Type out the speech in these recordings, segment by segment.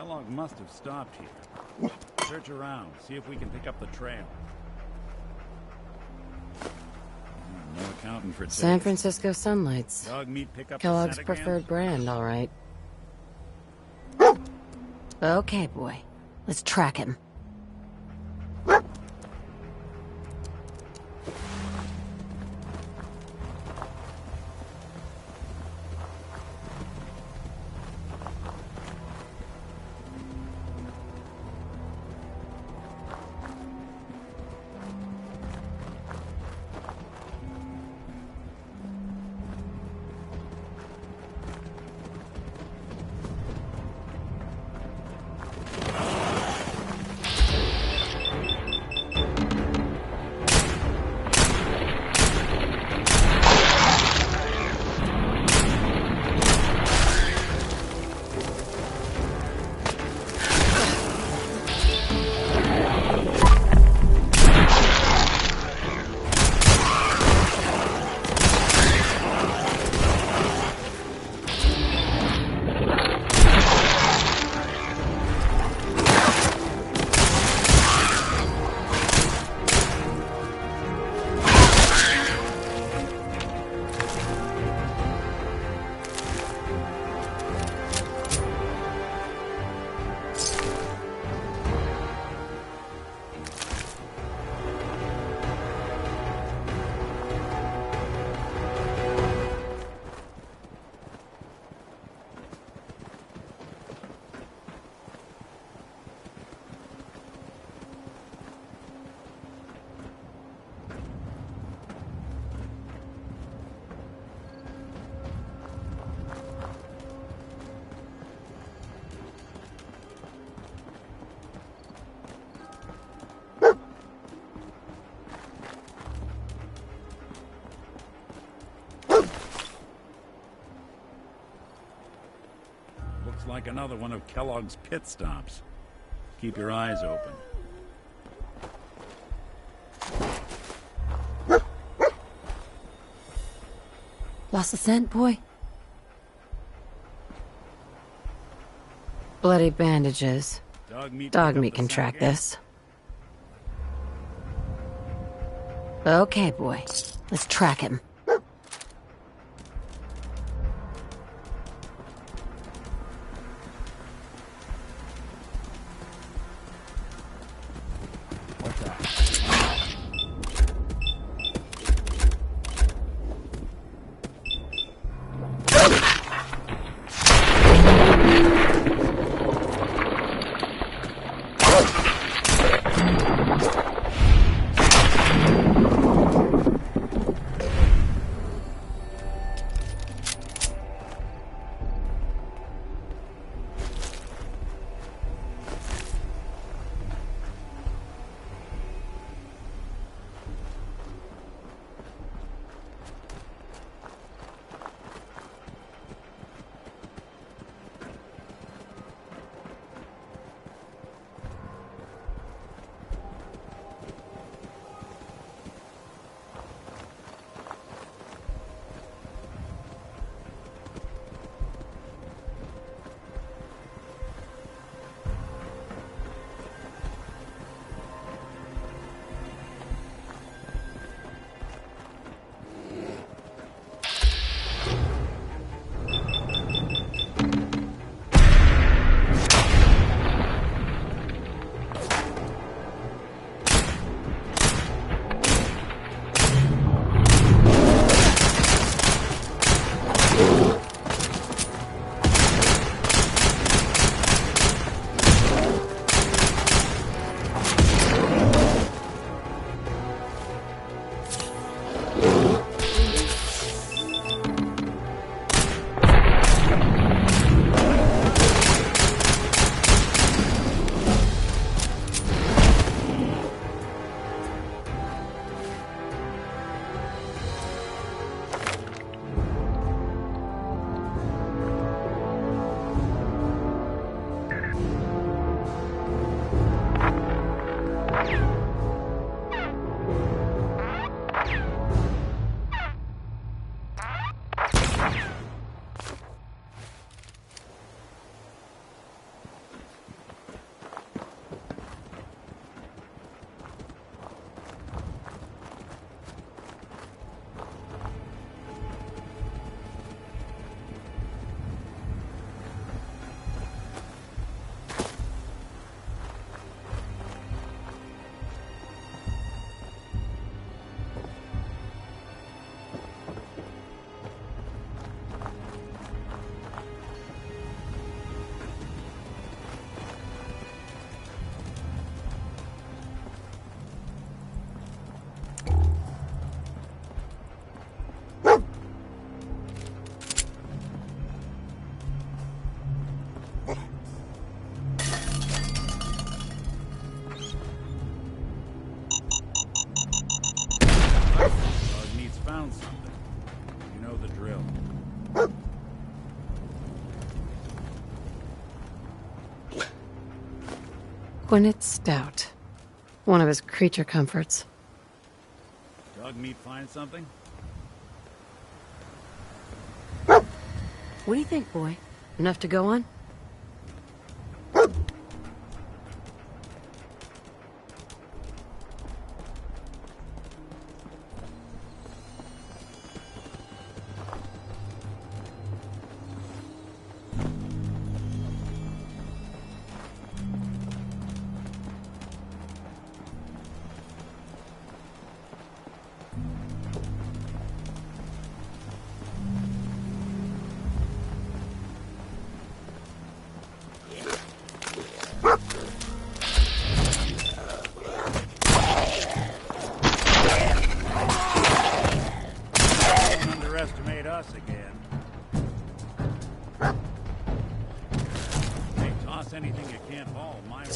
Kellogg must have stopped here. Search around, see if we can pick up the trail. No accounting for taste. San Francisco Sunlights. Dog meat pickup Kellogg's set again? preferred brand, all right. Okay, boy. Let's track him. Looks like another one of Kellogg's pit stops. Keep your eyes open. Lost the scent, boy? Bloody bandages. Dog meat can track this. Okay, boy. Let's track him. What's that? Gwyneth Stout. One of his creature comforts. Dog meat find something? What do you think, boy? Enough to go on? Underestimate us again. Hey, toss anything you can't haul my way.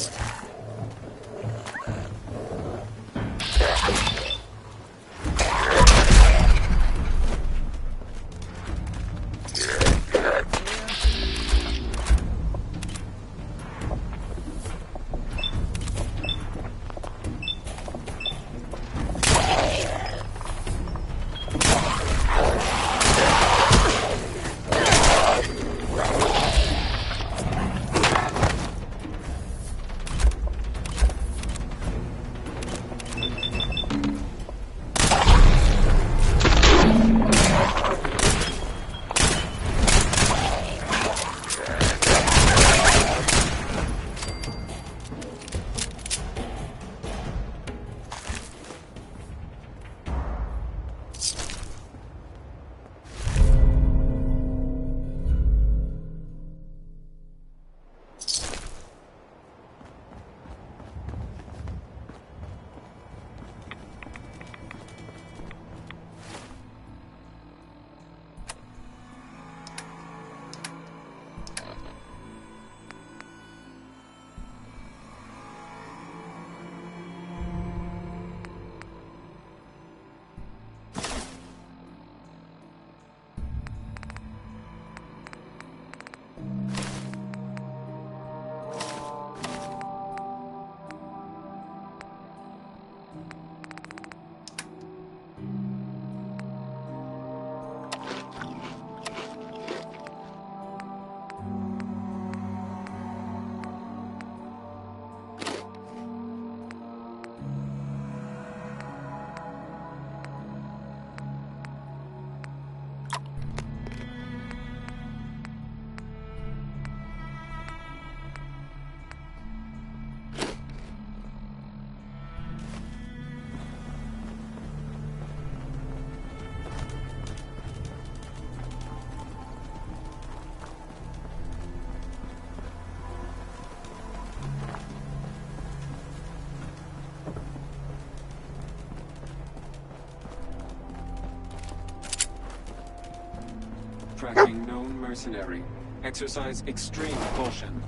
Tracking known mercenary. Exercise extreme caution.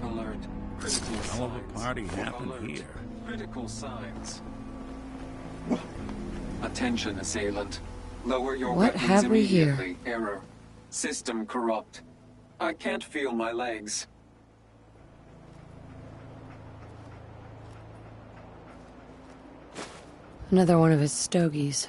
Alert. Critical Hell of a signs. party happened Alert. here. Critical signs. Attention, assailant. Lower your What weapons have we here? immediately. Error. System corrupt. I can't feel my legs. Another one of his stogies.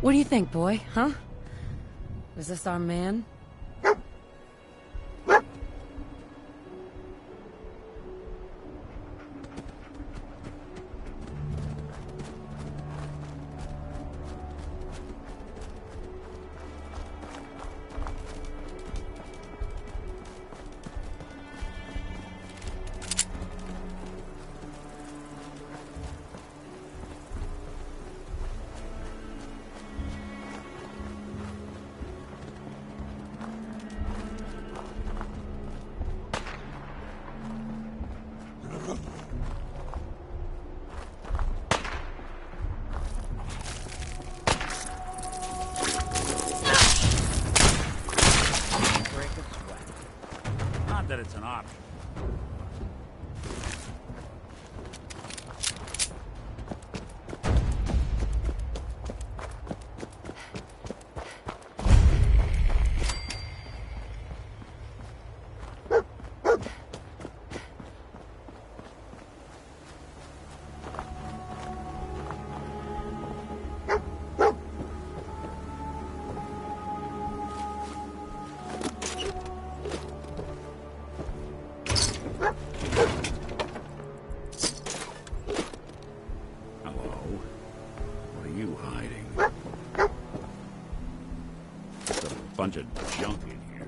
What do you think, boy? Huh? Was this our man? Break a sweat. Not that it's an option. Bunch of junk in here.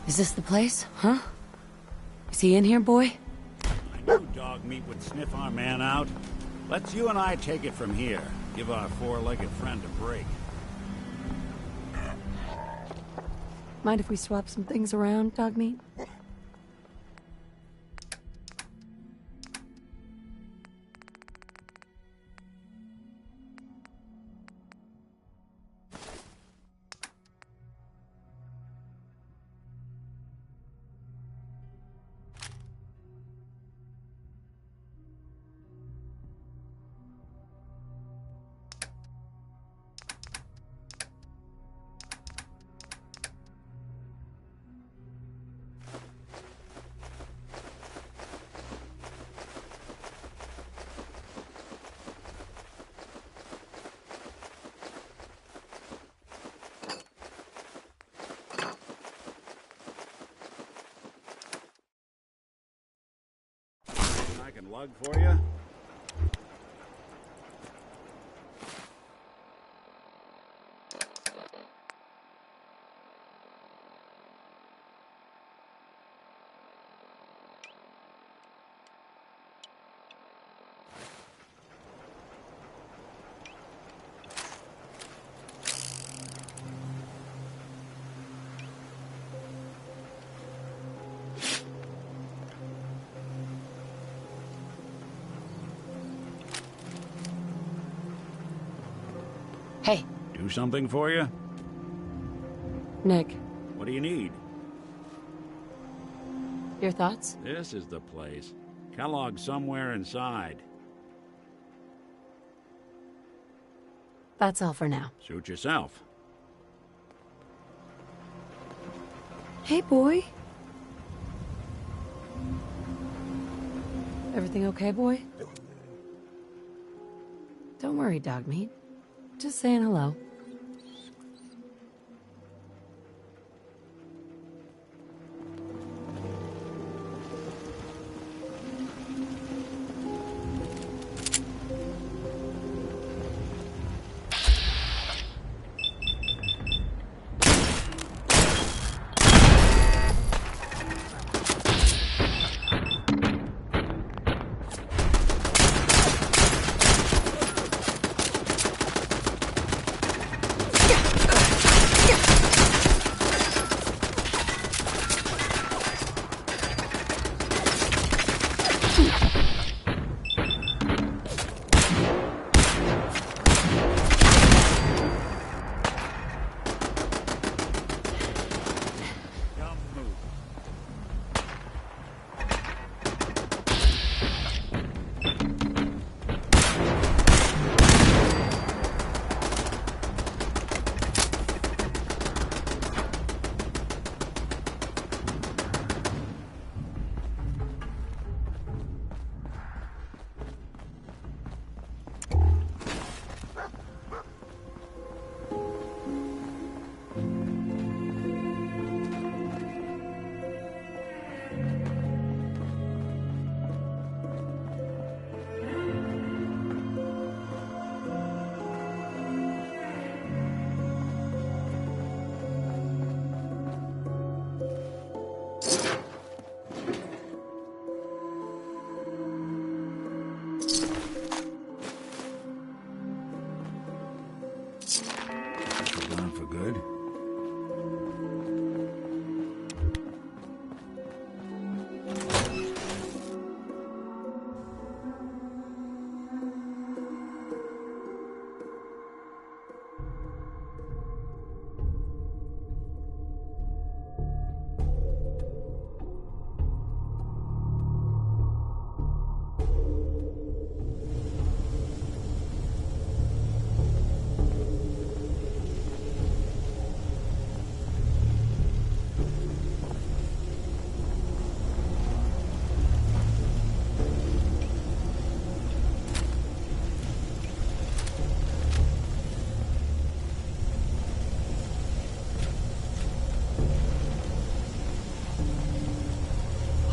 Is this the place? Huh? Is he in here, boy? I knew dog meat would sniff our man out. Let's you and I take it from here. Give our four-legged friend a break. Mind if we swap some things around, dog meat? I can lug for you. Hey, Do something for you? Nick, What do you need? your thoughts? This is the place. Kellogg's somewhere inside. That's all for now. Suit yourself. Hey, boy. Everything okay, boy? Don't worry, dog meat. Just saying hello.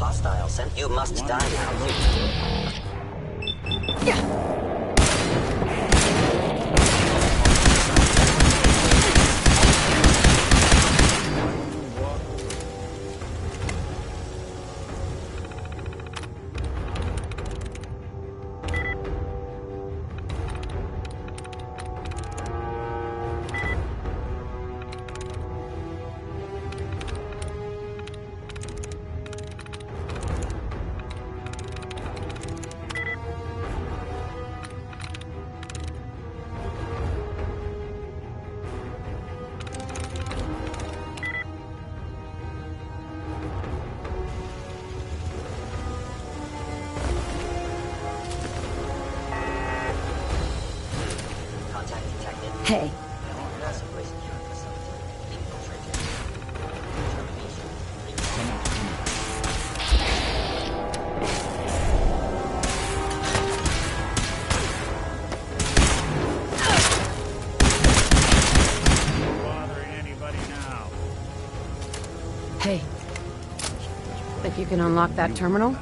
hostile sent. You must die now. Hey. Bothering anybody now? Hey. Think you can unlock that terminal?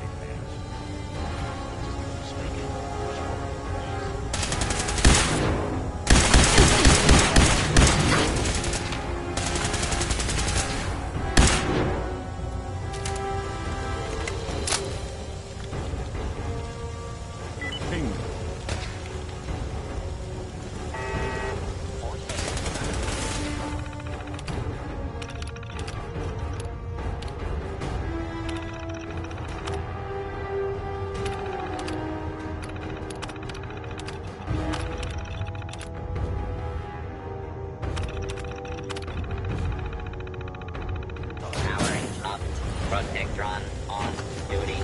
Powering up. Protectron on duty.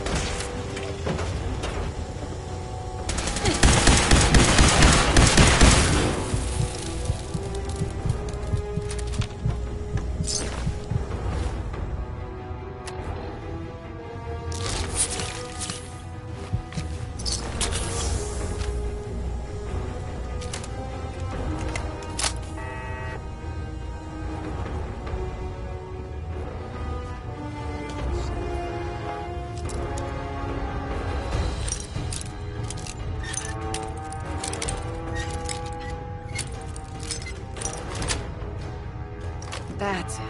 That's it.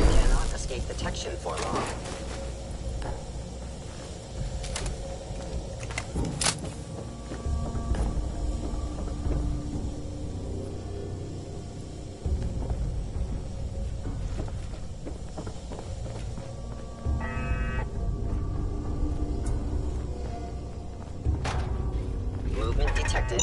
Cannot escape detection for long. Movement detected.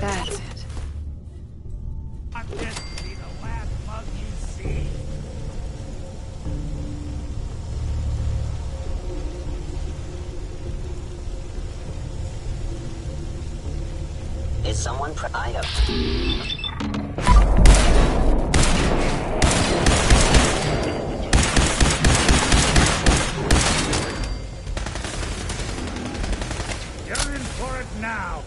That's it. I'm this to be the last mug you see. Is someone I have. You're in for it now.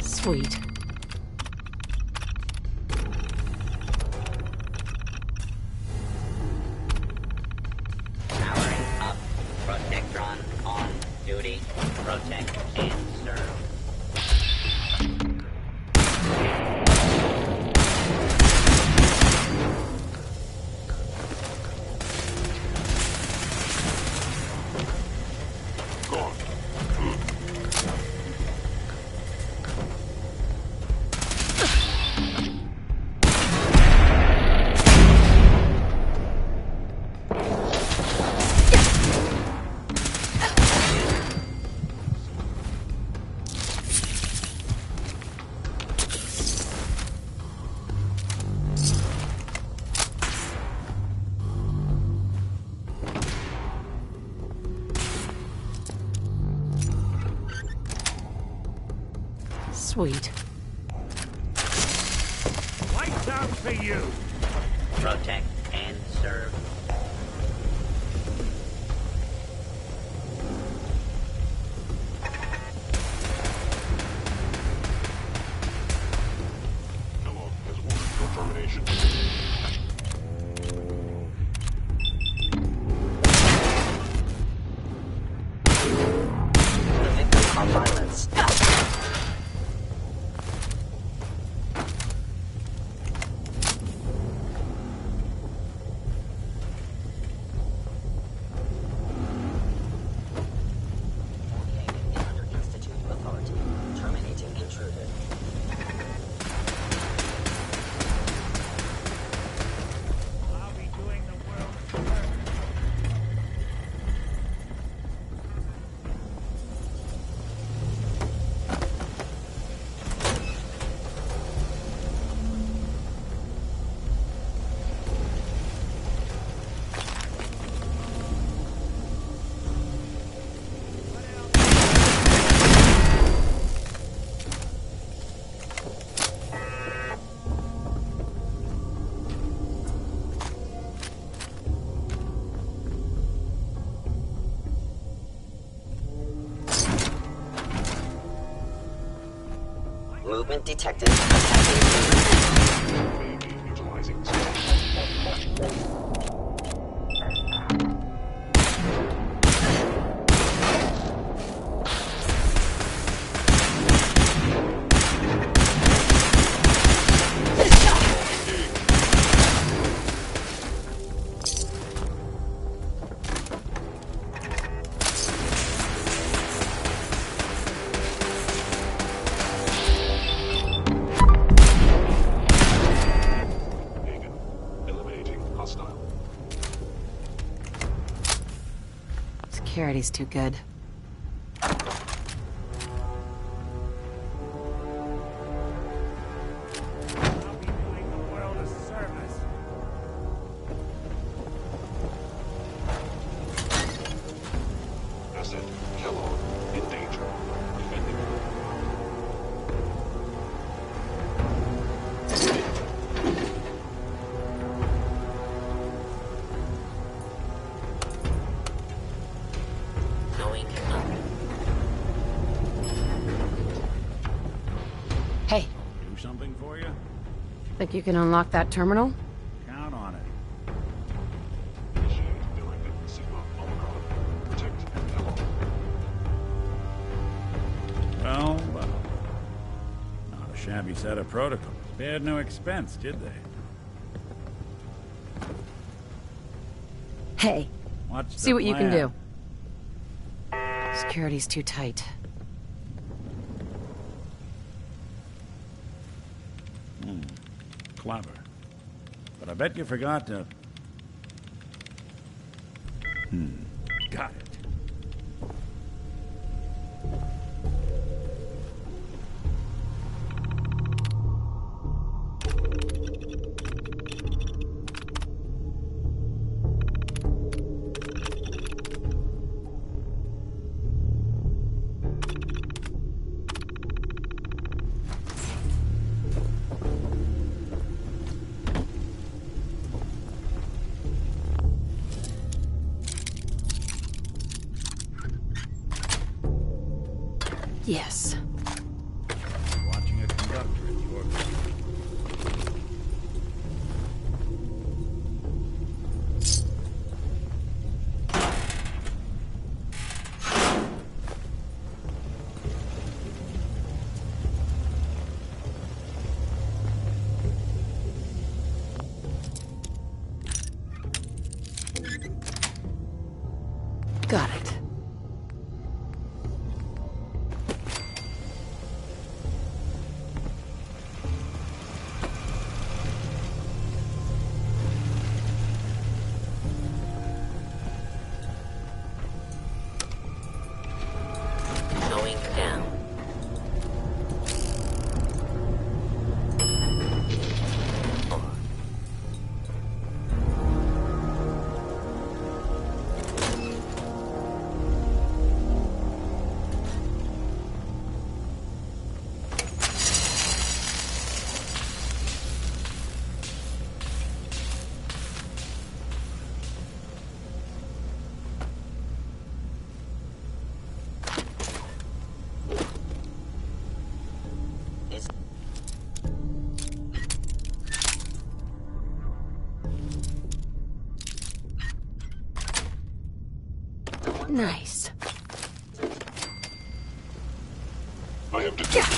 Sweet. Powering up. Protectron on duty. Protect and serve. Sweet. Lights out for you! Protect and serve. Kellogg has ordered your termination. The victim of violence. Under Institute authority. Terminating intruder. I'll be doing the world a service. Movement detected. Attacking human. Maybe utilizing Hagen. Eliminating hostile. Security's too good. I'll be doing the world a service. Asset Kellogg in danger. Defending. Going up. Hey, Do something for you? think you can unlock that terminal? Count on it. Initiate directed Sigma Omicron. Protect Kellogg. Well. Not a shabby set of protocols. Spared no expense, did they? Hey, What's see the what you can plan? do. Security's too tight. Clever. But I bet you forgot to... Got it. Yes. Watching a conductor at your... Got it. Nice. I have detected.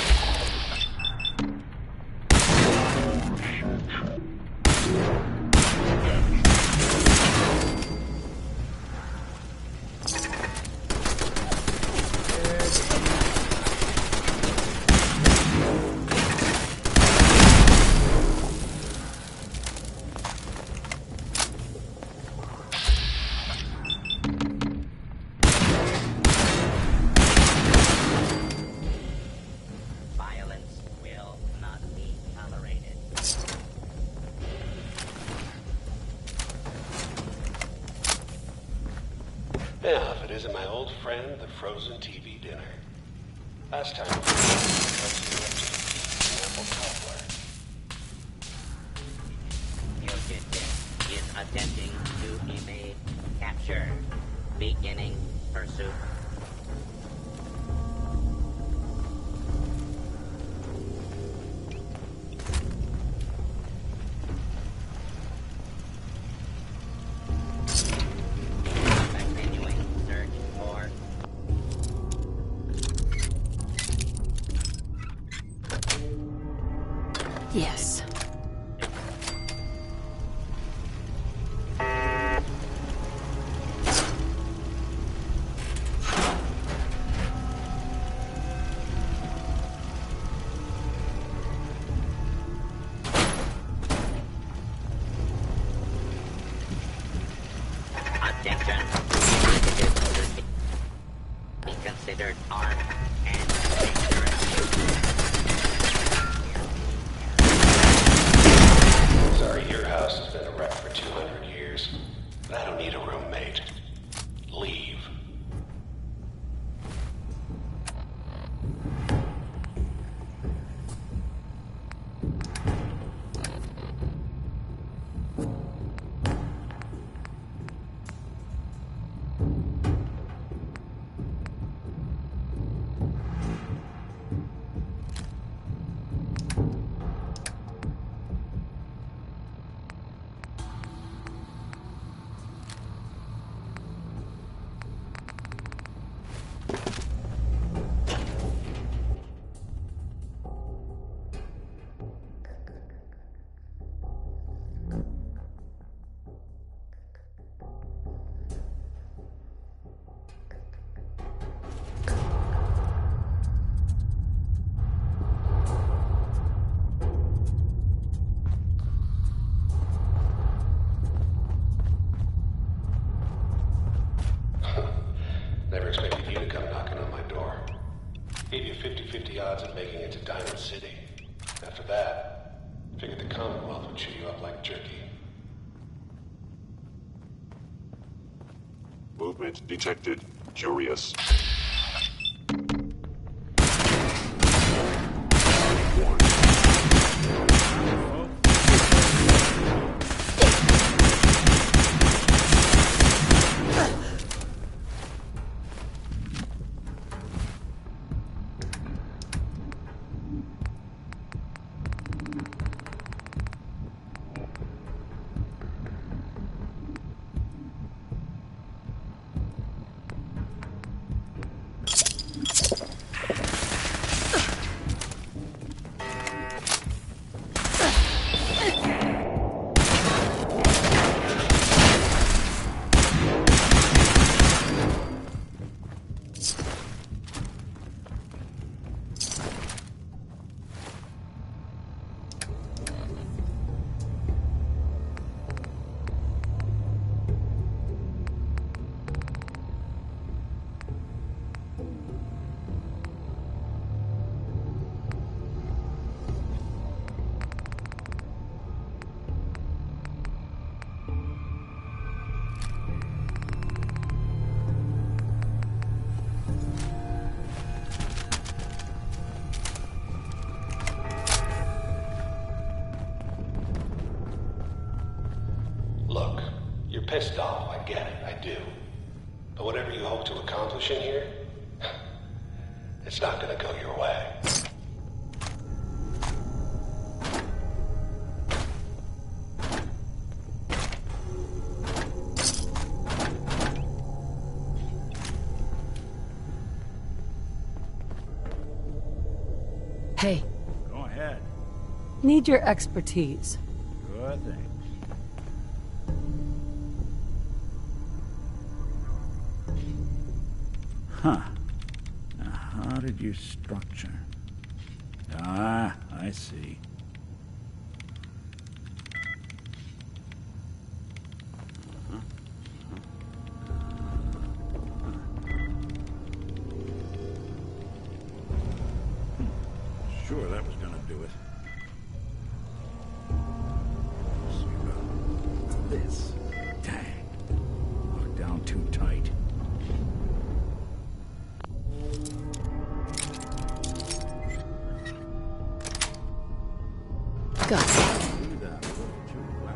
Violence will not be tolerated. Now, if it isn't my old friend, the frozen TV dinner. Last time, apple cobbler. Fugitive is attempting to evade capture. Beginning pursuit. Continuing search for Yes. attention. Fugitive should be considered armed and dangerous. Sorry, your house has been a wreck for 200 years. But I don't need a roommate. Leave. Never expected you to come knocking on my door. Gave you 50-50 odds of making it to Diamond City. After that, figured the Commonwealth would chew you up like jerky. Movement detected. Curious. Look, you're pissed off, I get it, I do. But whatever you hope to accomplish in here, it's not gonna go your way. Hey, Go ahead. Need your expertise. Sure thing. Huh. Now, how did you structure? Ah, I see. Sure, that was gonna do it. See about this. Dang. Locked down too tight. Gus. Do that a little too well.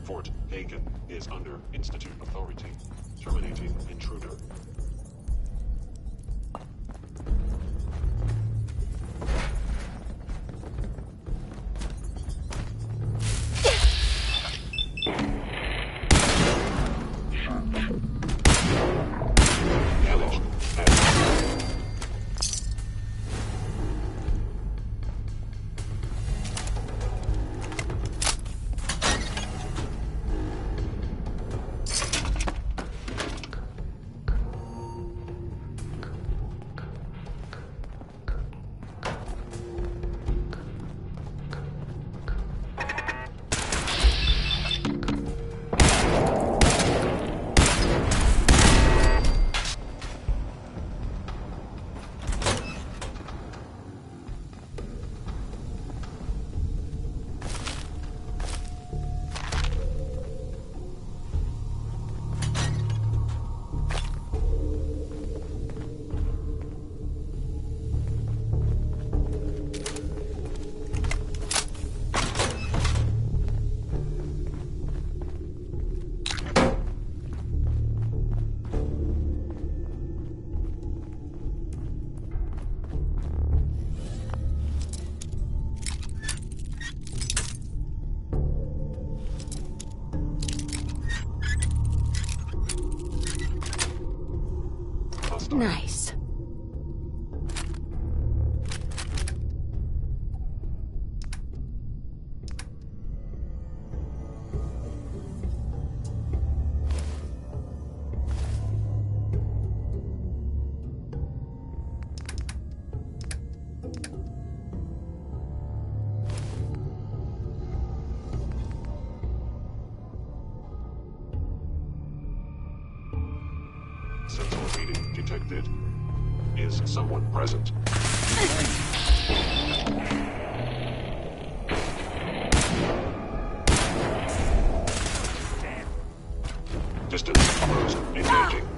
Fort Hagen is under Institute authority. Terminating intruder. Damage. Nice. Sentinel reading detected. Is someone present? Distance closed. Engaging.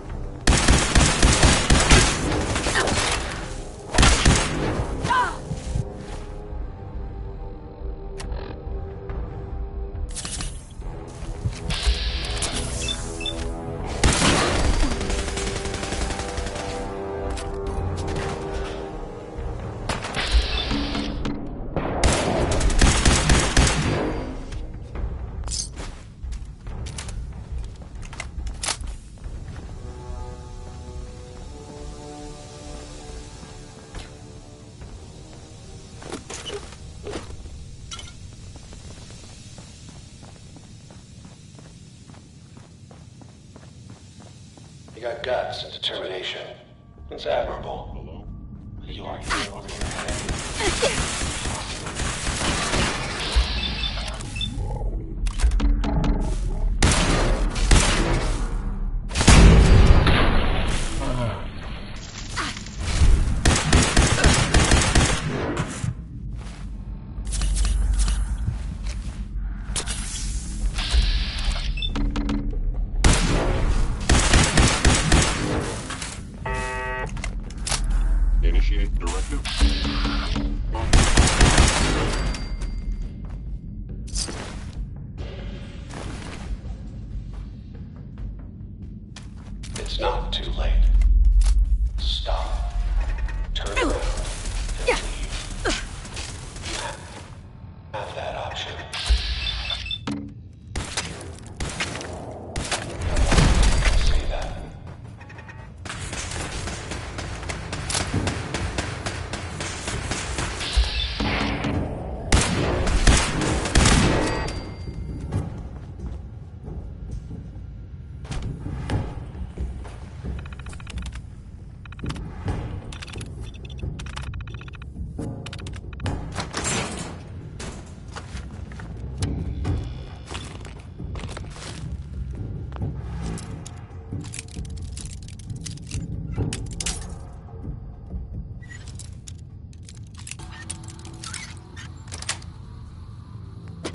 You got guts and determination. It's admirable. Hello? You are here over your head. Initiate directive. It's not too late. Stop. Turn around. And leave. You have that option. Say that.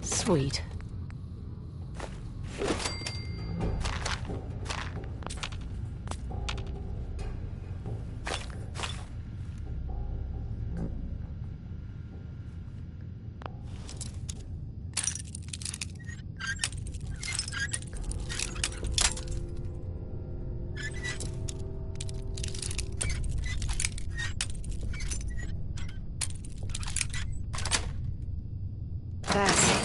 Sweet. That's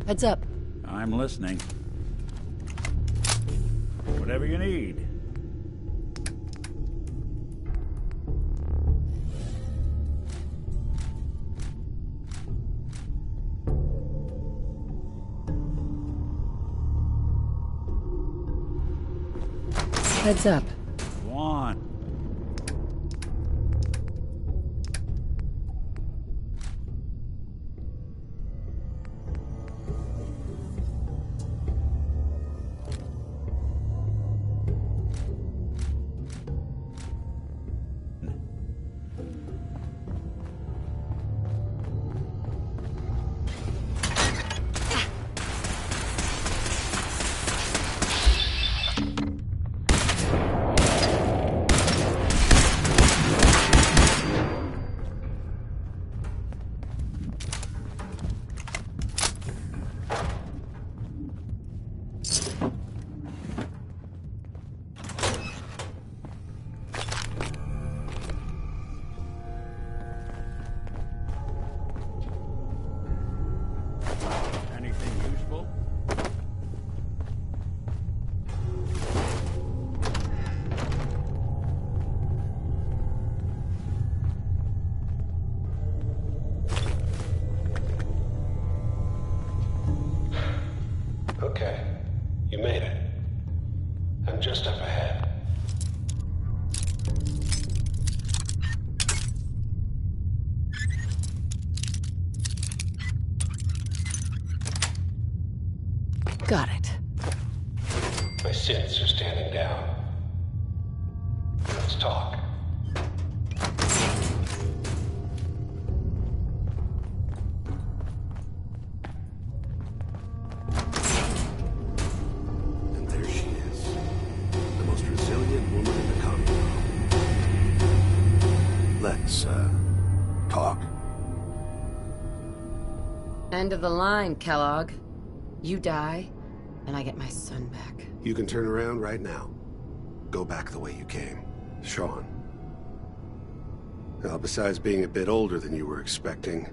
heads up. I'm listening. Whatever you need. Heads up. Go on. Anything useful? Okay. You made it. I'm just up ahead. Got it. My sins are standing down. Let's talk. And there she is. The most resilient woman in the Commonwealth. Let's, talk. End of the line, Kellogg. You die, and I get my son back. You can turn around right now. Go back the way you came. Sean. Now, besides being a bit older than you were expecting,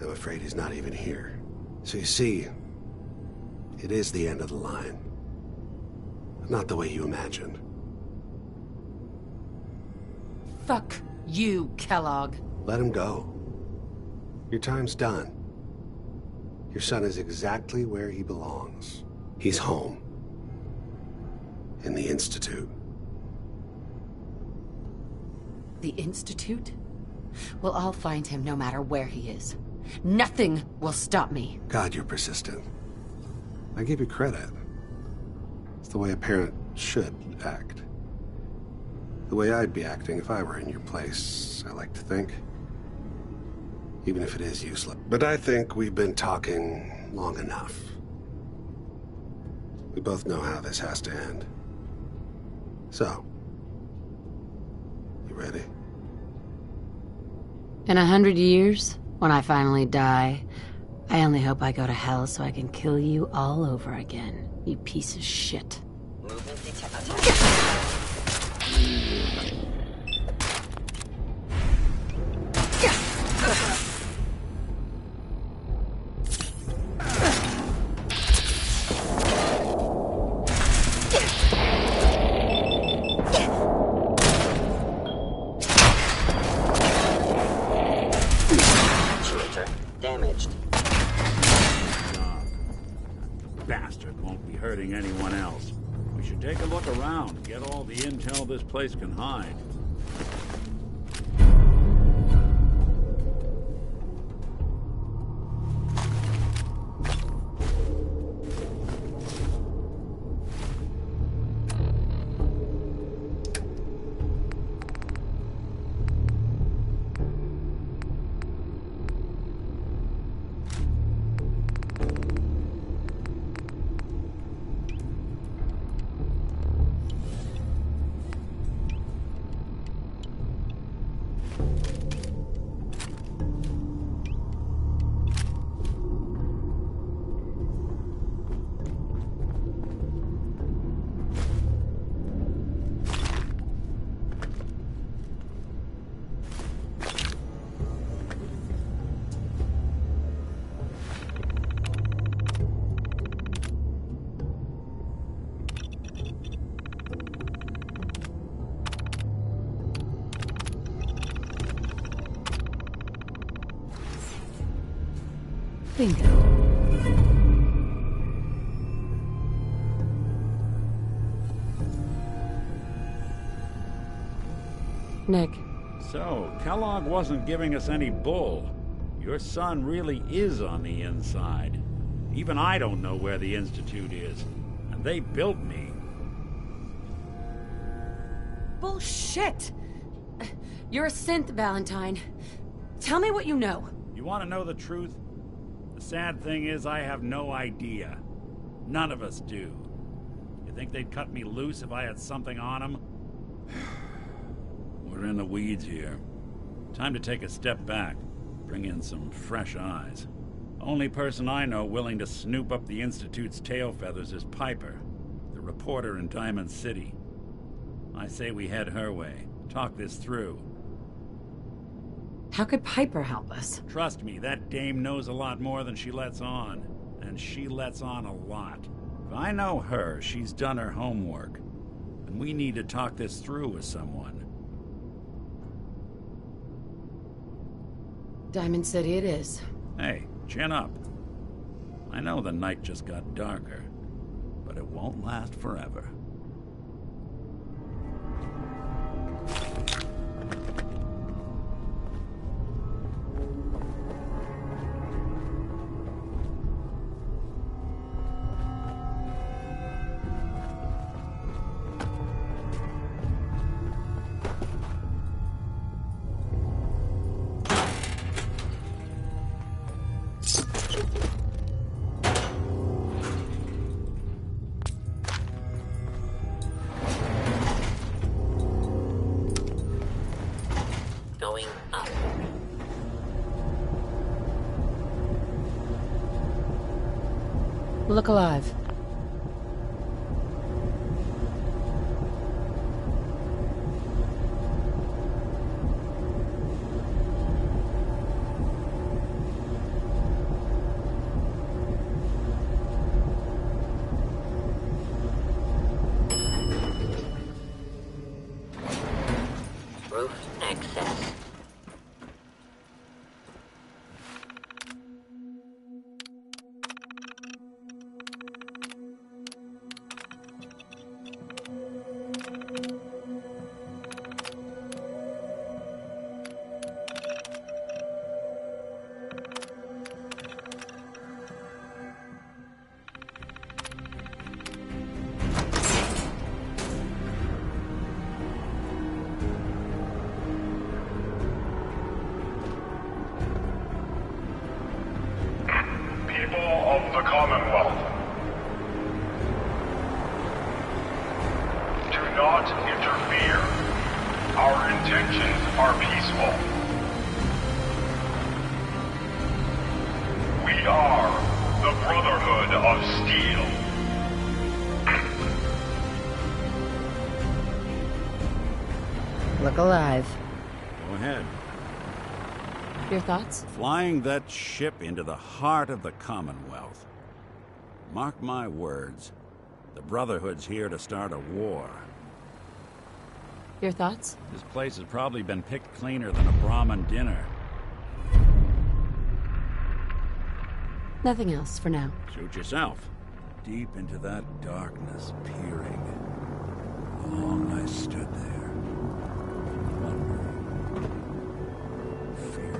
I'm afraid he's not even here. So you see, it is the end of the line. Not the way you imagined. Fuck you, Kellogg. Let him go. Your time's done. Your son is exactly where he belongs. He's home. In the Institute. The Institute? Well, I'll find him no matter where he is. Nothing will stop me. God, you're persistent. I give you credit. It's the way a parent should act. The way I'd be acting if I were in your place, I like to think. Even if it is useless. But I think we've been talking long enough. We both know how this has to end. So, you ready? In 100 years, when I finally die, I only hope I go to hell so I can kill you all over again, you piece of shit. Movement detected. Damaged. Bastard won't be hurting anyone else. We should take a look around, get all the intel this place can hide. Bingo. Nick. So, Kellogg wasn't giving us any bull. Your son really is on the inside. Even I don't know where the Institute is. And they built me. Bullshit! You're a synth, Valentine. Tell me what you know. You want to know the truth? The sad thing is I have no idea. None of us do. You think they'd cut me loose if I had something on them? We're in the weeds here. Time to take a step back. Bring in some fresh eyes. Only person I know willing to snoop up the Institute's tail feathers is Piper, the reporter in Diamond City. I say we head her way. Talk this through. How could Piper help us? Trust me, that dame knows a lot more than she lets on. And she lets on a lot. If I know her, she's done her homework. And we need to talk this through with someone. Diamond City it is. Hey, chin up. I know the night just got darker, but it won't last forever. Look alive. Roof access. People of the Commonwealth, do not interfere. Our intentions are peaceful. We are the Brotherhood of Steel. Look alive. Go ahead. Your thoughts? Flying that ship into the heart of the Commonwealth. Mark my words, the Brotherhood's here to start a war. Your thoughts? This place has probably been picked cleaner than a Brahmin dinner. Nothing else for now. Shoot yourself. Deep into that darkness, peering. Long I stood there, wondering, fearing.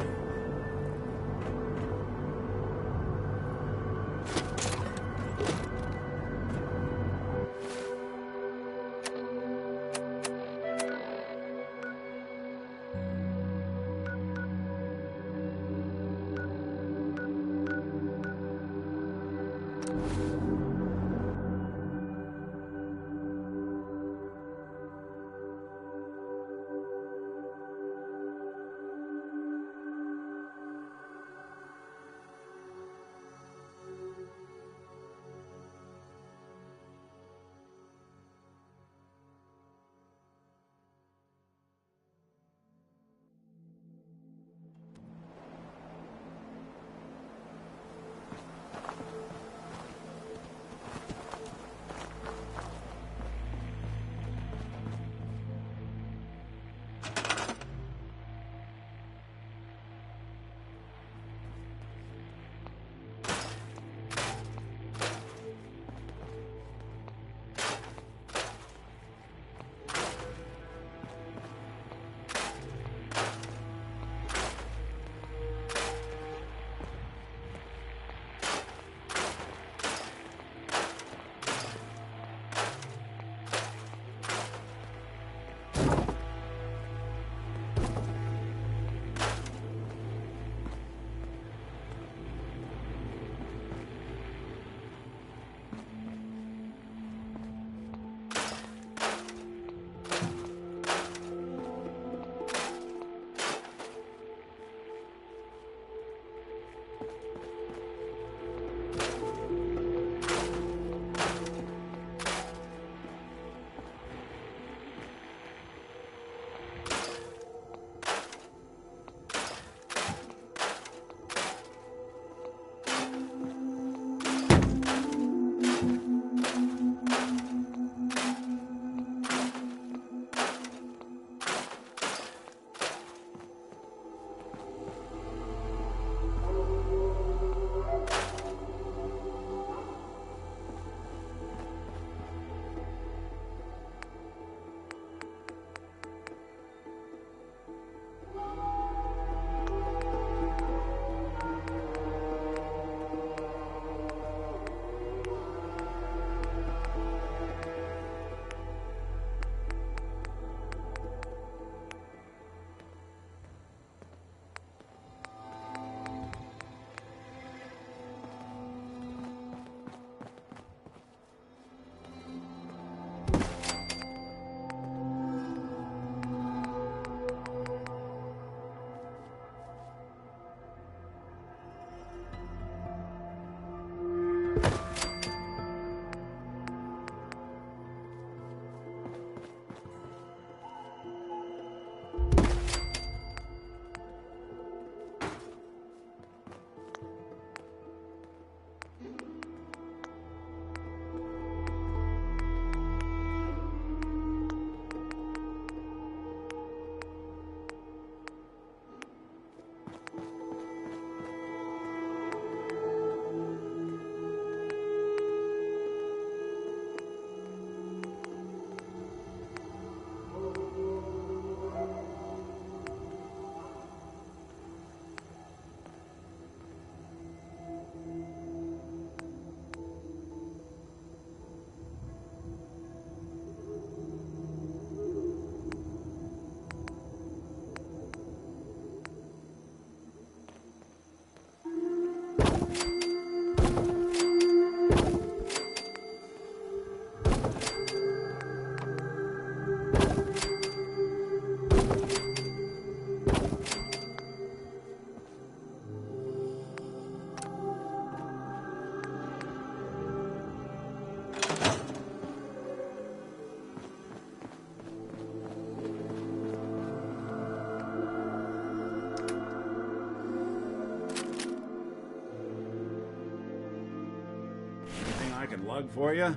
I can lug for you?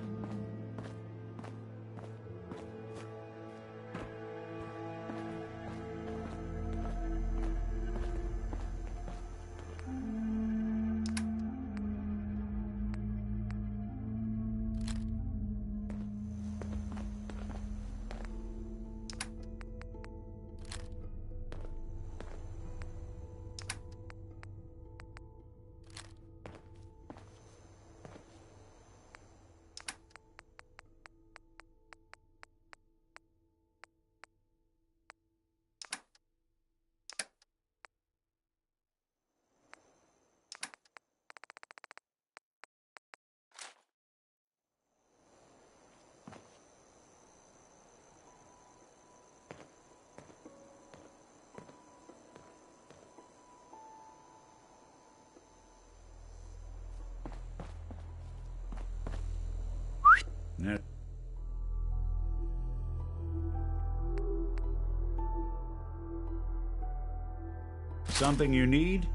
Net. Something you need?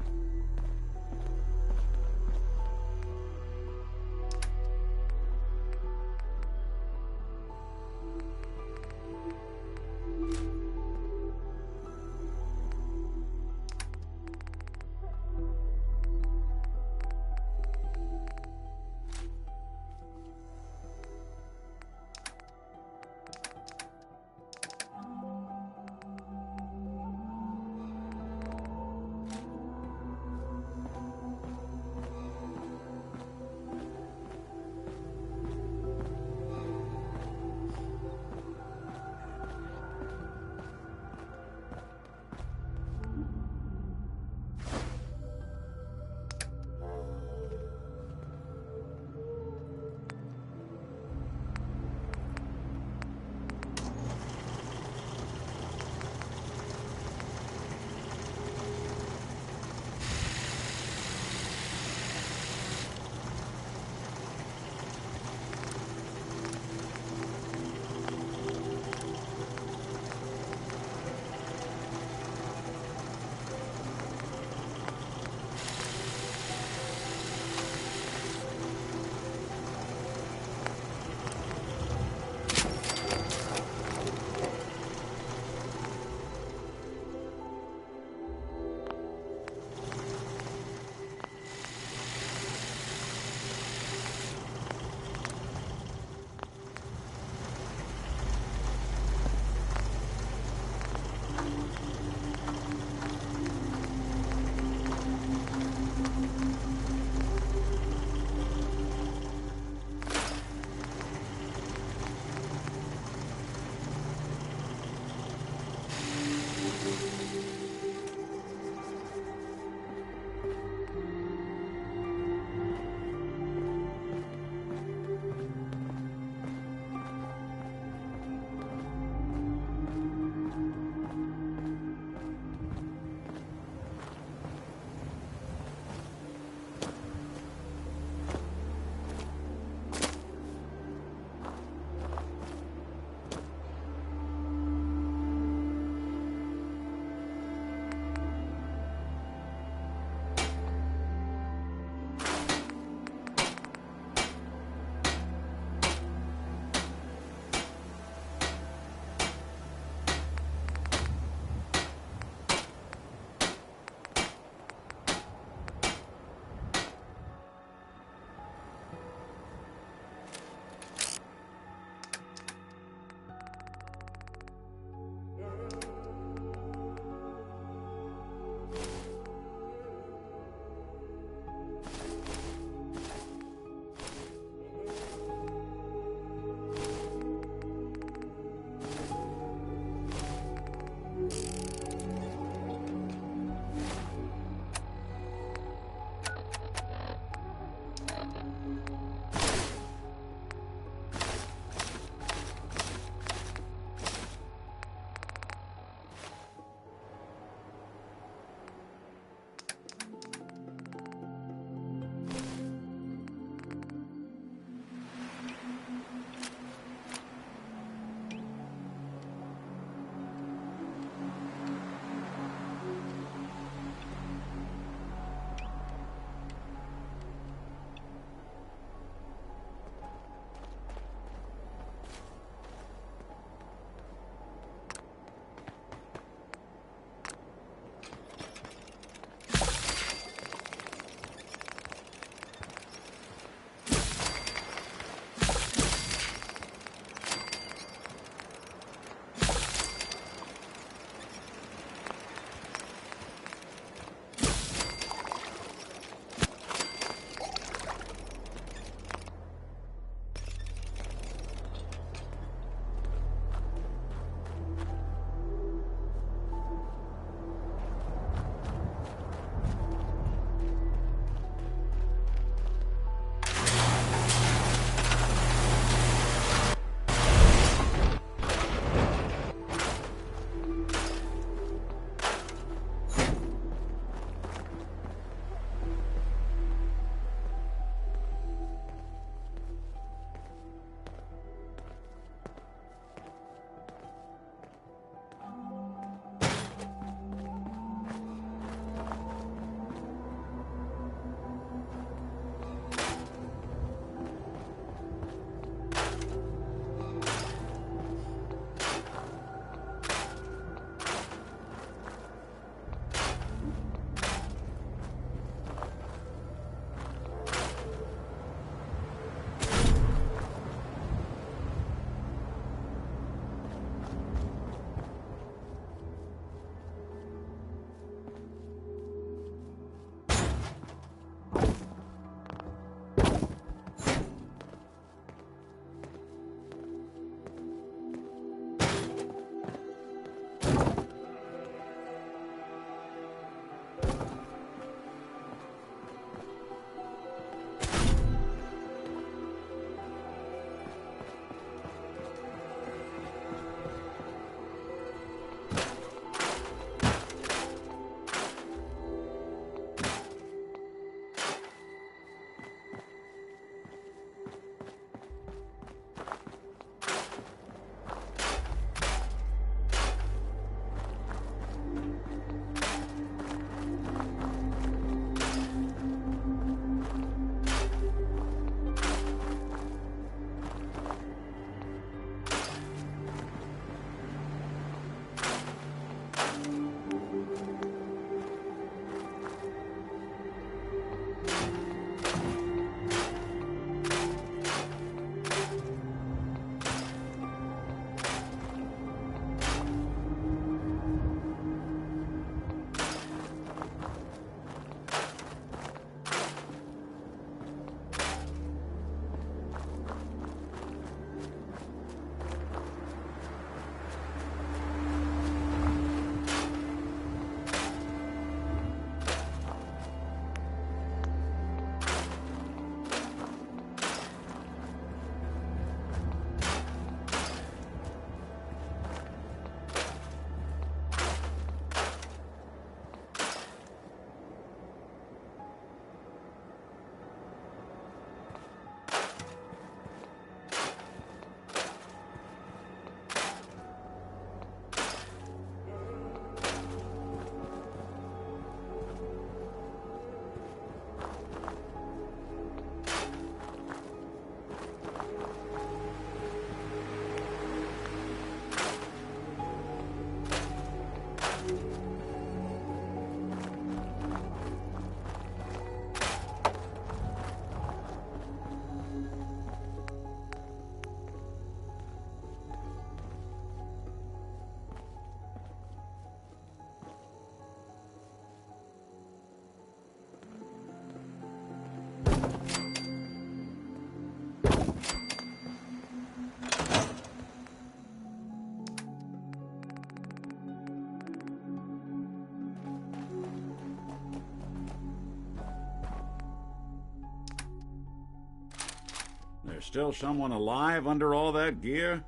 There's still someone alive under all that gear?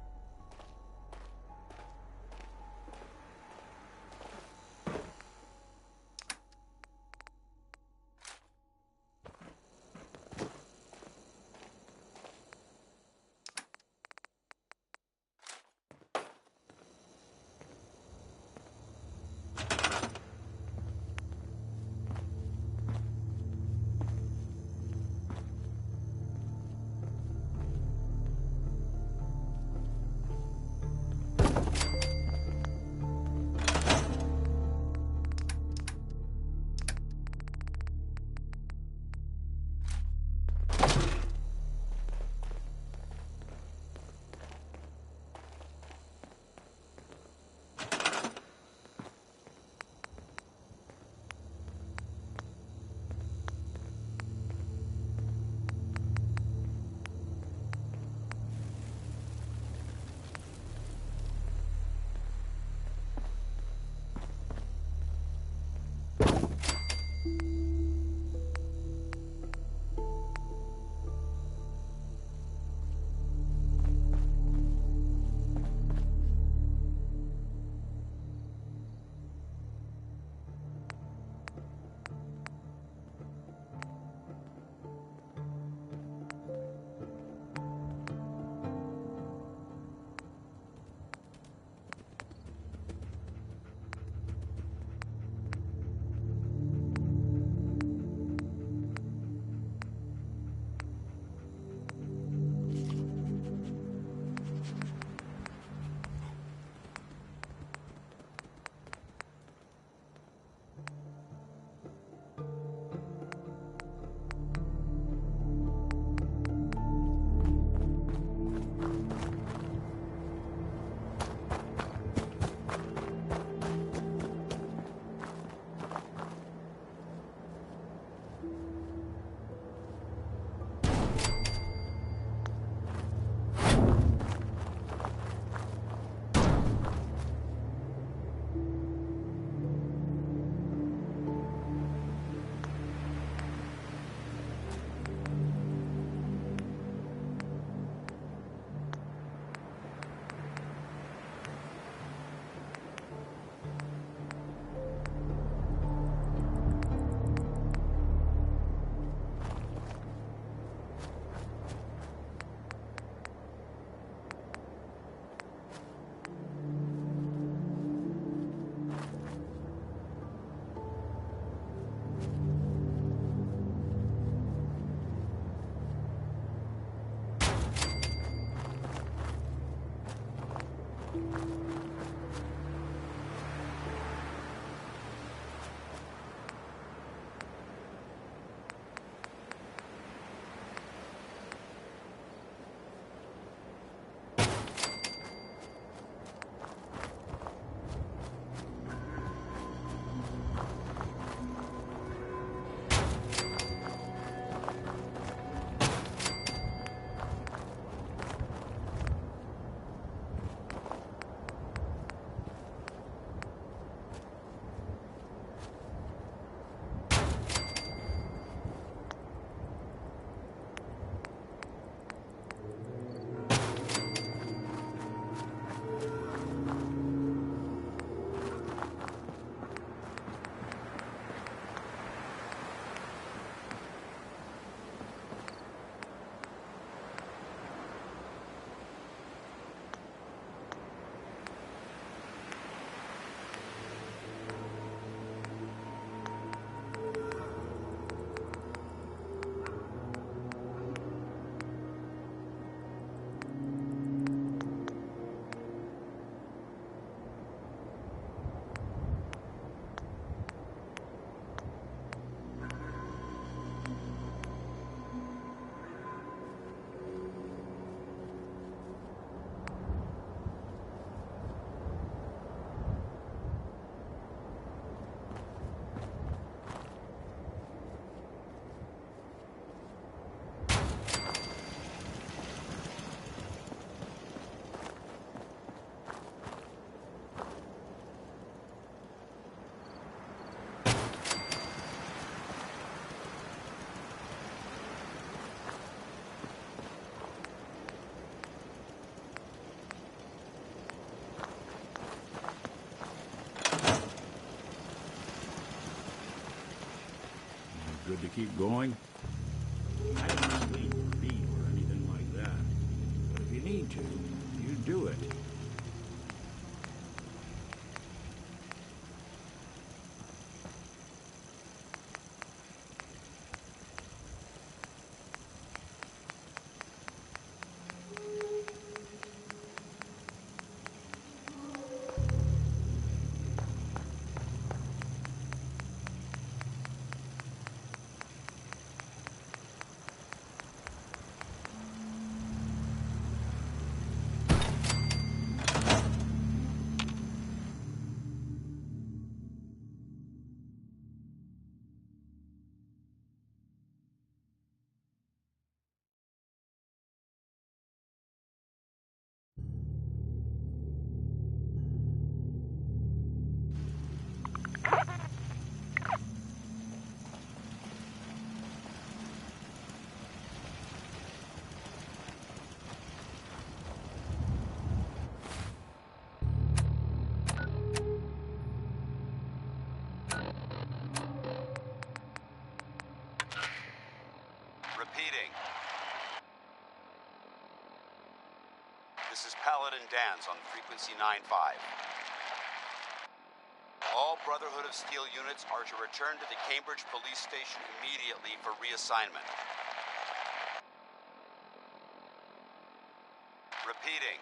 good to keep going? I don't sleep or eat or anything like that. But if you need to, you do it. Repeating. This is Paladin Danz on frequency 9-5. All Brotherhood of Steel units are to return to the Cambridge Police Station immediately for reassignment. Repeating.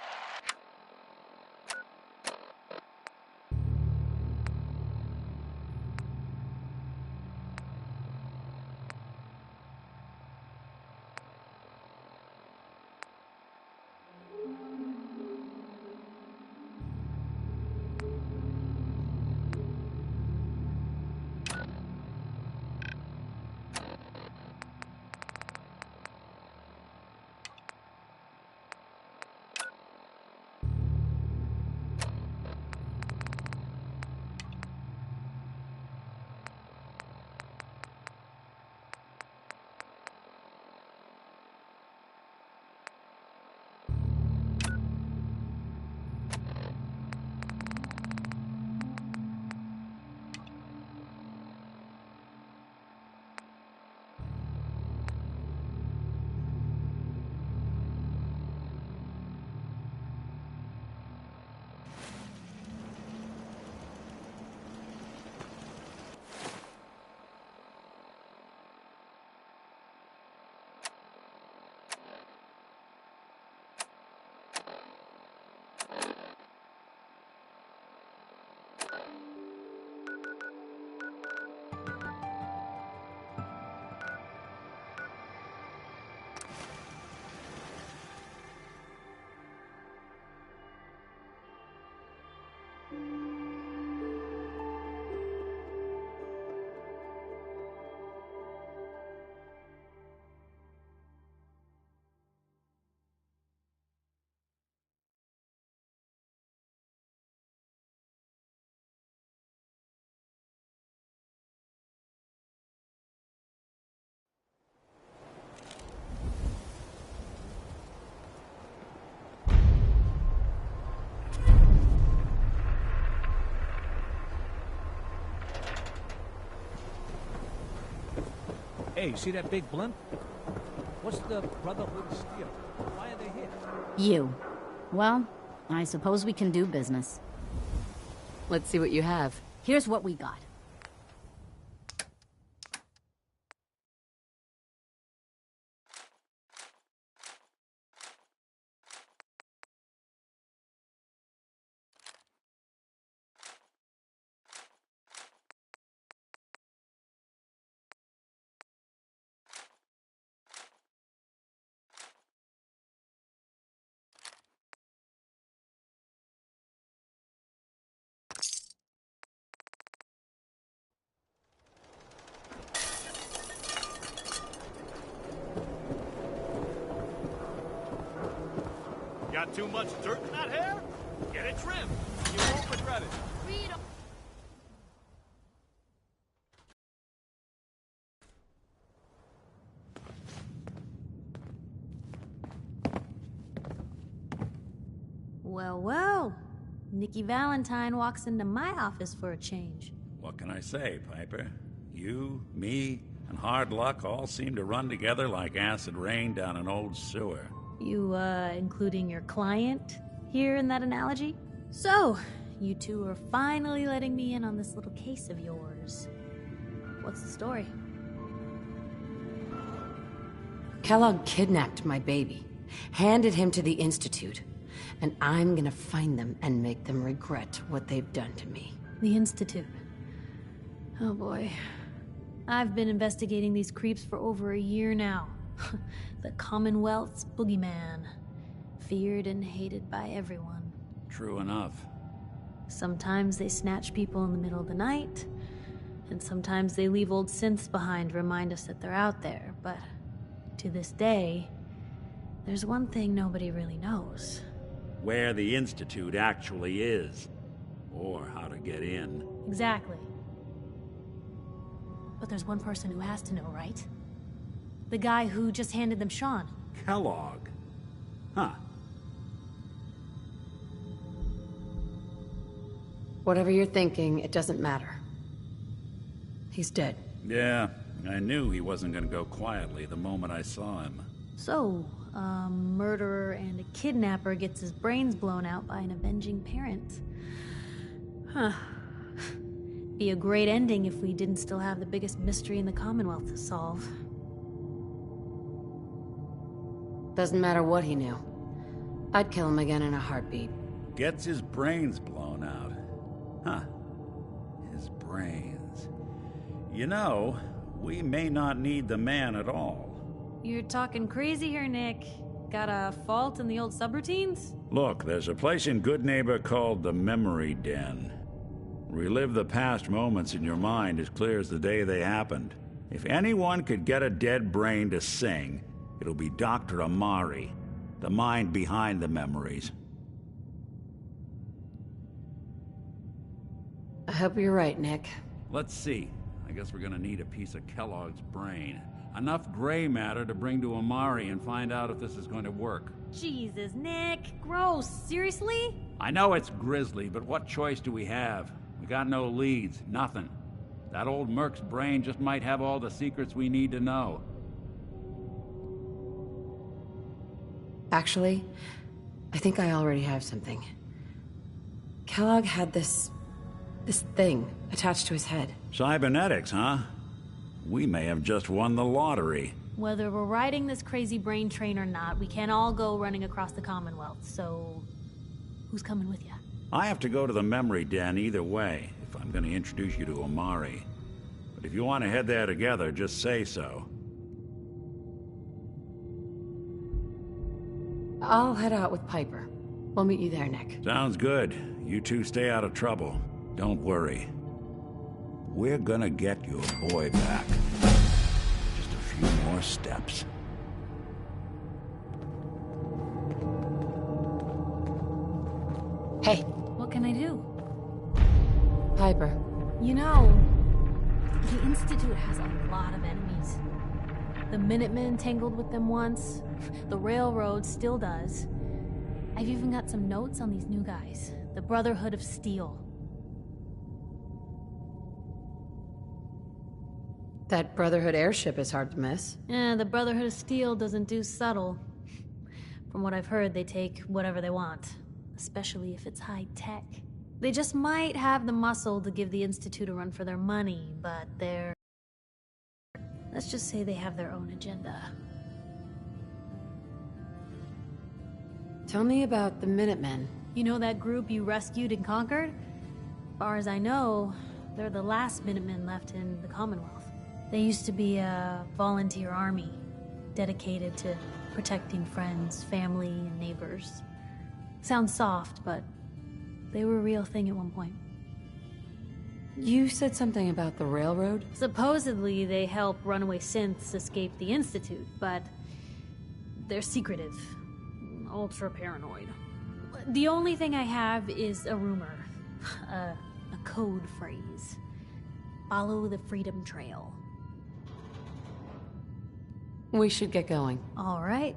Hey, see that big blimp? What's the Brotherhood of Steel? Why are they here? You. Well, I suppose we can do business. Let's see what you have. Here's what we got. Got too much dirt in that hair? Get it trimmed. You won't regret it. Well, well. Nikki Valentine walks into my office for a change. What can I say, Piper? You, me, and hard luck all seem to run together like acid rain down an old sewer. You, including your client here in that analogy? So, you two are finally letting me in on this little case of yours. What's the story? Kellogg kidnapped my baby, handed him to the Institute, and I'm gonna find them and make them regret what they've done to me. The Institute. Oh boy. I've been investigating these creeps for over a year now. The Commonwealth's boogeyman. Feared and hated by everyone. True enough. Sometimes they snatch people in the middle of the night, and sometimes they leave old synths behind to remind us that they're out there, but to this day, there's one thing nobody really knows. Where the Institute actually is. Or how to get in. Exactly. But there's one person who has to know, right? The guy who just handed them Sean. Kellogg. Huh. Whatever you're thinking, it doesn't matter. He's dead. Yeah, I knew he wasn't gonna go quietly the moment I saw him. So, a murderer and a kidnapper gets his brains blown out by an avenging parent. Huh. Be a great ending if we didn't still have the biggest mystery in the Commonwealth to solve. Doesn't matter what he knew. I'd kill him again in a heartbeat. Gets his brains blown out. Huh. His brains. You know, we may not need the man at all. You're talking crazy here, Nick. Got a fault in the old subroutines? Look, there's a place in Goodneighbor called the Memory Den. Relive the past moments in your mind as clear as the day they happened. If anyone could get a dead brain to sing, it'll be Dr. Amari, the mind behind the memories. I hope you're right, Nick. Let's see. I guess we're gonna need a piece of Kellogg's brain. Enough gray matter to bring to Amari and find out if this is going to work. Jesus, Nick. Gross. Seriously? I know it's grisly, but what choice do we have? We got no leads, nothing. That old Merc's brain just might have all the secrets we need to know. Actually, I think I already have something. Kellogg had this thing attached to his head. Cybernetics, huh? We may have just won the lottery. Whether we're riding this crazy brain train or not, we can't all go running across the Commonwealth, so... who's coming with you? I have to go to the Memory Den either way, if I'm gonna introduce you to Amari. But if you want to head there together, just say so. I'll head out with Piper. We'll meet you there, Nick. Sounds good. You two stay out of trouble. Don't worry. We're gonna get your boy back. Just a few more steps. Hey. What can I do? Piper. You know, the Institute has a lot of enemies. The Minutemen tangled with them once. The Railroad still does. I've even got some notes on these new guys. The Brotherhood of Steel. That Brotherhood airship is hard to miss. The Brotherhood of Steel doesn't do subtle. From what I've heard, they take whatever they want. Especially if it's high-tech. They just might have the muscle to give the Institute a run for their money, but they're... let's just say they have their own agenda. Tell me about the Minutemen. You know that group you rescued and conquered? As far as I know, they're the last Minutemen left in the Commonwealth. They used to be a volunteer army, dedicated to protecting friends, family, and neighbors. Sounds soft, but they were a real thing at one point. You said something about the Railroad? Supposedly, they help runaway synths escape the Institute, but they're secretive. Ultra paranoid. The only thing I have is a rumor. A code phrase. Follow the Freedom Trail. We should get going. All right.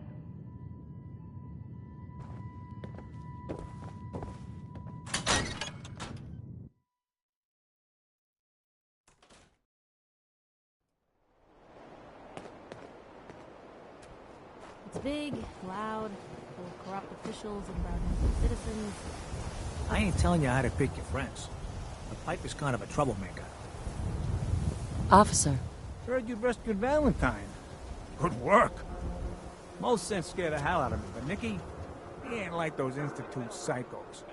big, loud, full of corrupt officials and bad citizens. I ain't telling you how to pick your friends. But Piper's kind of a troublemaker. Officer. Heard you rescued Valentine. Good work. Most sense scared the hell out of me, but Nicky, he ain't like those Institute psychos.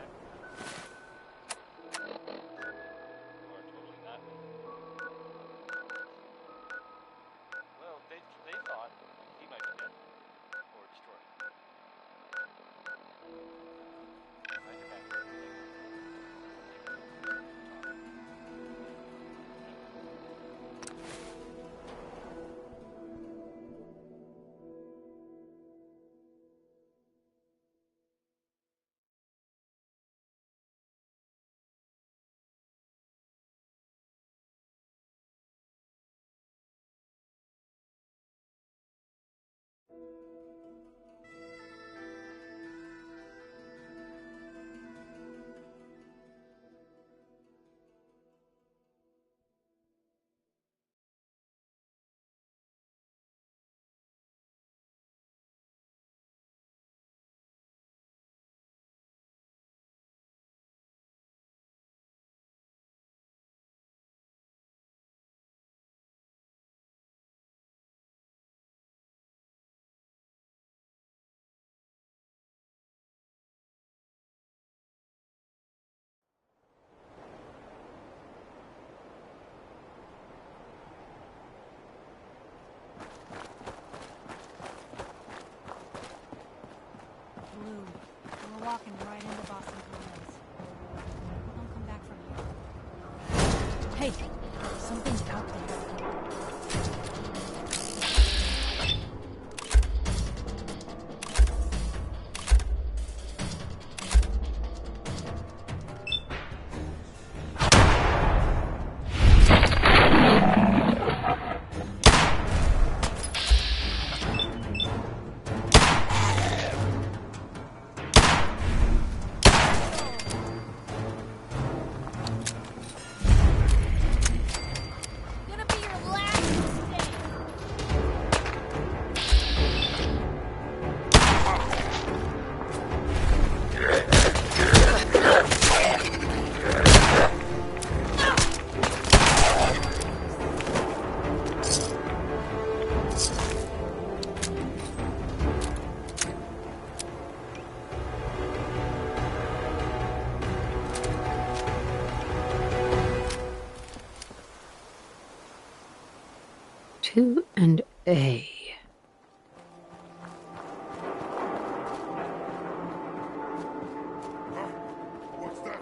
We're walking right into Boston Commons. Don't come back from here. Hey, something's out there. Two and A. What's that?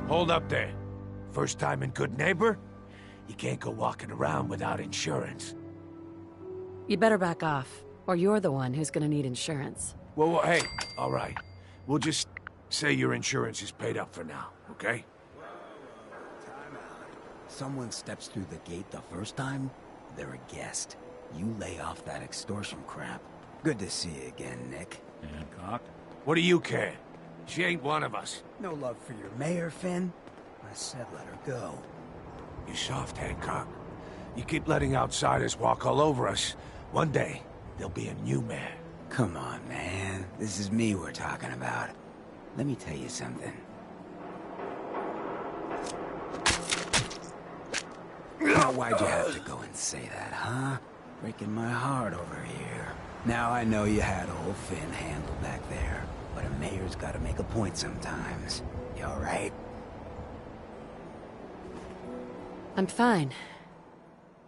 Hold up there. First time in Good Neighbor? You can't go walking around without insurance. You better back off, or you're the one who's gonna need insurance. Well, hey, all right. We'll just say your insurance is paid up for now, okay? Someone steps through the gate the first time, they're a guest. You lay off that extortion crap. Good to see you again, Nick. Hancock? What do you care? She ain't one of us. No love for your mayor, Finn? I said let her go. You soft, Hancock. You keep letting outsiders walk all over us. One day, there'll be a new mayor. Come on, man. This is me we're talking about. Let me tell you something. Now, why'd you have to go and say that, huh? Breaking my heart over here. Now I know you had old Finn handled back there, but a mayor's gotta make a point sometimes. You alright? I'm fine.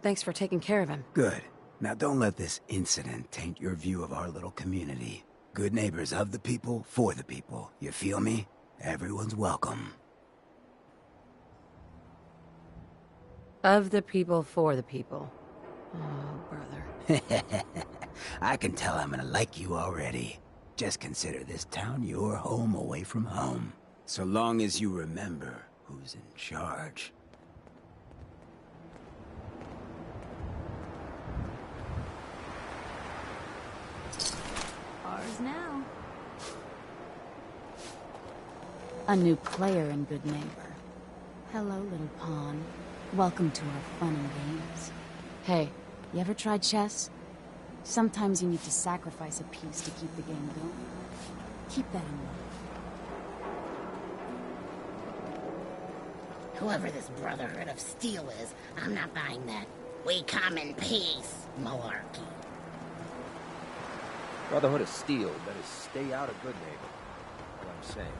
Thanks for taking care of him. Good. Now don't let this incident taint your view of our little community. Good neighbors of the people, for the people. You feel me? Everyone's welcome. Of the people, for the people. Oh, brother. I can tell I'm gonna like you already. Just consider this town your home away from home. So long as you remember who's in charge. Ours now. A new player in Good Neighbor. Hello, little pawn. Welcome to our fun and games. Hey, you ever tried chess? Sometimes you need to sacrifice a piece to keep the game going. Keep that in mind. Whoever this Brotherhood of Steel is, I'm not buying that. We come in peace, malarkey. Brotherhood of Steel better stay out of Good Neighbor. That's what I'm saying.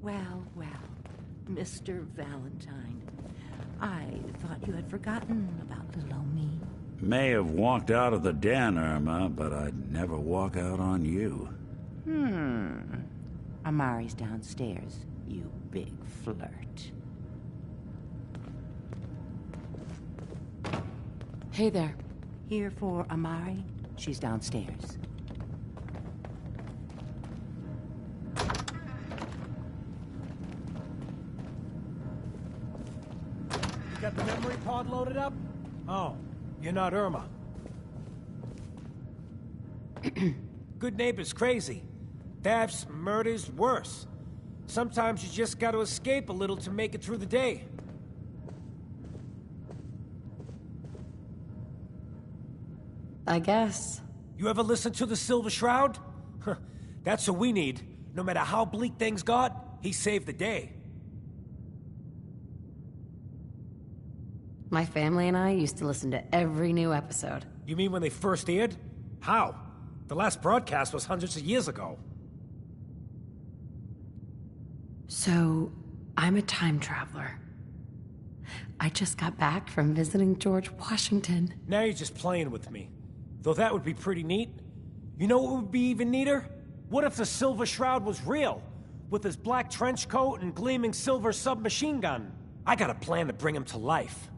Well, well, Mr. Valentine. I thought you had forgotten about little old me. May have walked out of the den, Irma, but I'd never walk out on you. Amari's downstairs, you big flirt. Hey there. Here for Amari? She's downstairs. Got the memory pod loaded up? Oh, you're not Irma. Good Neighbor's crazy. Thefts, murders, worse. Sometimes you just gotta escape a little to make it through the day. I guess. You ever listen to the Silver Shroud? That's what we need. No matter how bleak things got, he saved the day. My family and I used to listen to every new episode. You mean when they first aired? How? The last broadcast was hundreds of years ago. So, I'm a time traveler. I just got back from visiting George Washington. Now you're just playing with me. Though that would be pretty neat. You know what would be even neater? What if the Silver Shroud was real? With his black trench coat and gleaming silver submachine gun. I got a plan to bring him to life.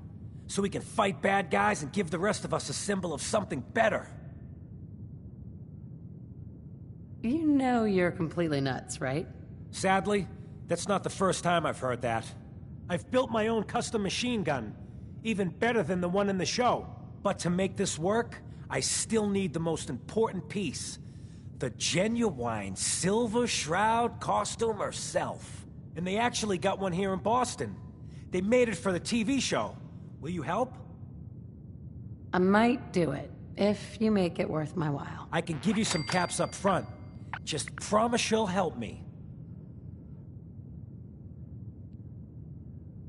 So we can fight bad guys and give the rest of us a symbol of something better. You know you're completely nuts, right? Sadly, that's not the first time I've heard that. I've built my own custom machine gun, even better than the one in the show. But to make this work, I still need the most important piece. The genuine Silver Shroud costume herself. And they actually got one here in Boston. They made it for the TV show. Will you help? I might do it, if you make it worth my while. I can give you some caps up front. Just promise you'll help me.